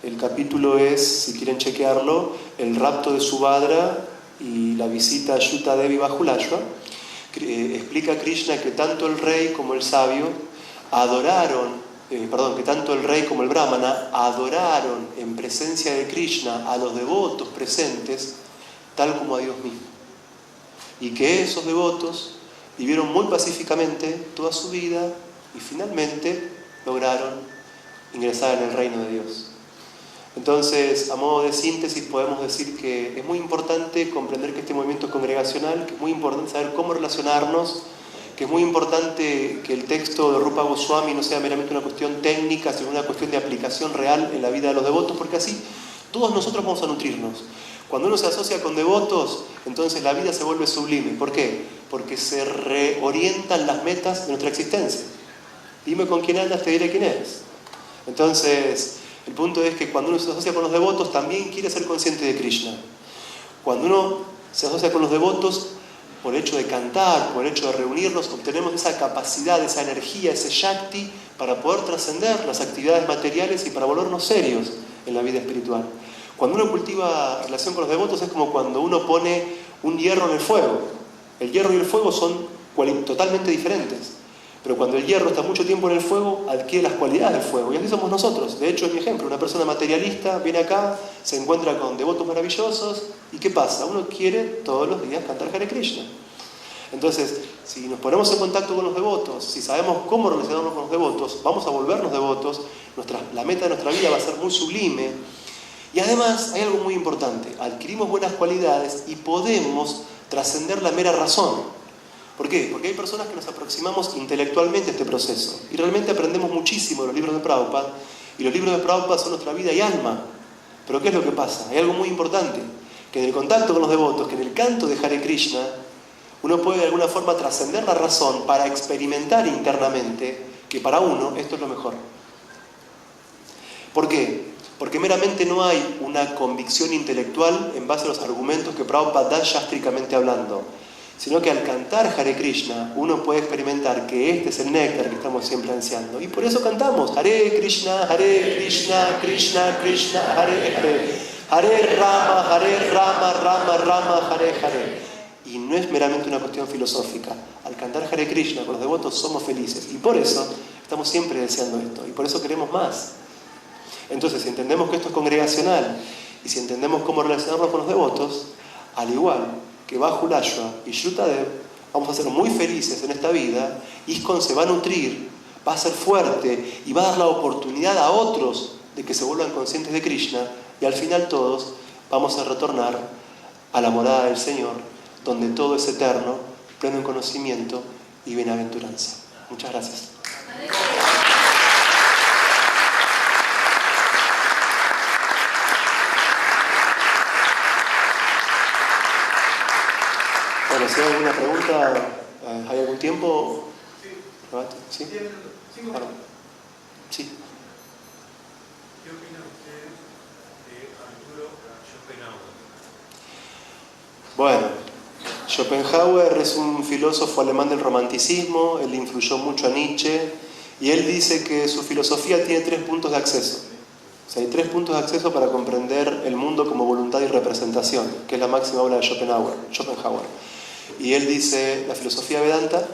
Speaker 1: el capítulo es, si quieren chequearlo, el rapto de Subhadra y la visita a Shutadev y Bahulashva. Explica Krishna que tanto el rey como el sabio que tanto el rey como el brahmana adoraron en presencia de Krishna a los devotos presentes, tal como a Dios mismo. Y que esos devotos vivieron muy pacíficamente toda su vida y finalmente lograron ingresar en el reino de Dios. Entonces, a modo de síntesis, podemos decir que es muy importante comprender que este movimiento es congregacional, que es muy importante saber cómo relacionarnos, que es muy importante que el texto de Rupa Goswami no sea meramente una cuestión técnica, sino una cuestión de aplicación real en la vida de los devotos, porque así todos nosotros vamos a nutrirnos. Cuando uno se asocia con devotos, entonces la vida se vuelve sublime. ¿Por qué? Porque se reorientan las metas de nuestra existencia. Dime con quién andas, te diré quién eres. Entonces, el punto es que cuando uno se asocia con los devotos, también quiere ser consciente de Krishna. Cuando uno se asocia con los devotos, por el hecho de cantar, por el hecho de reunirnos, obtenemos esa capacidad, esa energía, ese Shakti para poder trascender las actividades materiales y para volvernos serios en la vida espiritual. Cuando uno cultiva relación con los devotos es como cuando uno pone un hierro en el fuego. El hierro y el fuego son totalmente diferentes. Pero cuando el hierro está mucho tiempo en el fuego, adquiere las cualidades del fuego. Y así somos nosotros. De hecho, es mi ejemplo. Una persona materialista viene acá, se encuentra con devotos maravillosos. ¿Y qué pasa? Uno quiere todos los días cantar Hare Krishna. Entonces, si nos ponemos en contacto con los devotos, si sabemos cómo relacionarnos con los devotos, vamos a volvernos devotos. La meta de nuestra vida va a ser muy sublime. Y además, hay algo muy importante. Adquirimos buenas cualidades y podemos trascender la mera razón. ¿Por qué? Porque hay personas que nos aproximamos intelectualmente a este proceso y realmente aprendemos muchísimo de los libros de Prabhupada y los libros de Prabhupada son nuestra vida y alma. Pero ¿qué es lo que pasa? Hay algo muy importante, que en el contacto con los devotos, que en el canto de Hare Krishna, uno puede de alguna forma trascender la razón para experimentar internamente que para uno esto es lo mejor. ¿Por qué? Porque meramente no hay una convicción intelectual en base a los argumentos que Prabhupada da shastricamente hablando, sino que al cantar Hare Krishna uno puede experimentar que este es el néctar que estamos siempre ansiando. Y por eso cantamos Hare Krishna, Krishna Krishna, Hare Hare, Hare Rama, Rama Rama, Hare Hare. Y no es meramente una cuestión filosófica. Al cantar Hare Krishna con los devotos somos felices. Y por eso estamos siempre deseando esto. Y por eso queremos más. Entonces, si entendemos que esto es congregacional y si entendemos cómo relacionarnos con los devotos, al igual que Bahulashva y Shutadev, vamos a ser muy felices en esta vida. ISKCON se va a nutrir, va a ser fuerte y va a dar la oportunidad a otros de que se vuelvan conscientes de Krishna y al final todos vamos a retornar a la morada del Señor, donde todo es eterno, pleno en conocimiento y bienaventuranza. Muchas gracias. Bueno, si hay alguna pregunta, ¿hay algún tiempo? ¿Sí? ¿Sí? Claro. Sí.
Speaker 2: ¿Qué opina usted de Arturo Schopenhauer?
Speaker 1: Bueno, Schopenhauer es un filósofo alemán del romanticismo, él influyó mucho a Nietzsche y él dice que su filosofía tiene 3 puntos de acceso. O sea, hay 3 puntos de acceso para comprender el mundo como voluntad y representación, que es la máxima obra de Schopenhauer. Y él dice la filosofía Vedanta,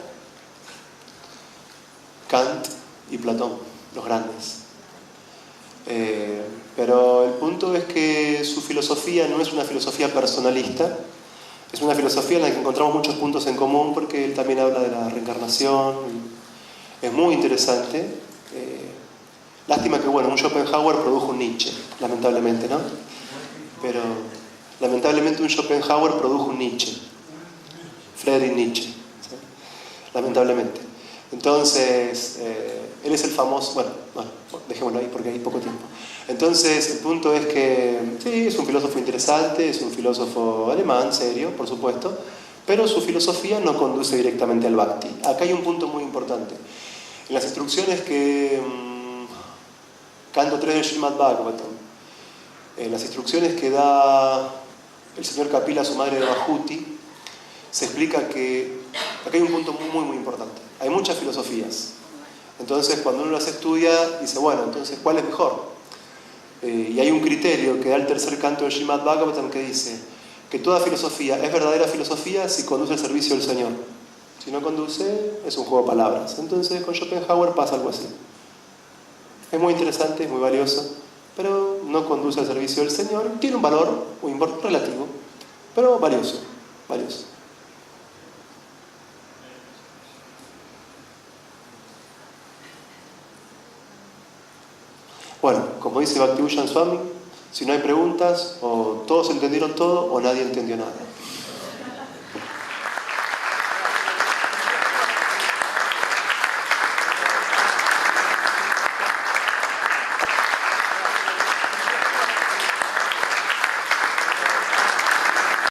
Speaker 1: Kant y Platón, los grandes. Pero el punto es que su filosofía no es una filosofía personalista, es una filosofía en la que encontramos muchos puntos en común porque él también habla de la reencarnación. Es muy interesante. Lástima que, bueno, un Schopenhauer produjo un Nietzsche, lamentablemente, ¿no? Pero lamentablemente un Schopenhauer produjo un Nietzsche, Friedrich Nietzsche, ¿sí? Lamentablemente. Entonces, él es el famoso, bueno, dejémoslo ahí porque hay poco tiempo. Entonces, el punto es que, sí, es un filósofo interesante, es un filósofo alemán, serio, por supuesto, pero su filosofía no conduce directamente al Bhakti. Acá hay un punto muy importante. En las instrucciones que, Canto 3 del Srimad Bhagavatam, en las instrucciones que da el señor Kapila a su madre de Bhajuti, se explica que acá hay un punto muy importante. Hay muchas filosofías. Entonces, cuando uno las estudia, dice, bueno, entonces, ¿cuál es mejor? Y hay un criterio que da el tercer canto del Srimad Bhagavatam que dice que toda filosofía es verdadera filosofía si conduce al servicio del Señor. Si no conduce, es un juego de palabras. Entonces, con Schopenhauer pasa algo así. Es muy interesante, es muy valioso, pero no conduce al servicio del Señor. Tiene un valor muy relativo, pero valioso. Bueno, como dice Bhakti Bhushan Swami, si no hay preguntas, o todos entendieron todo o nadie entendió nada.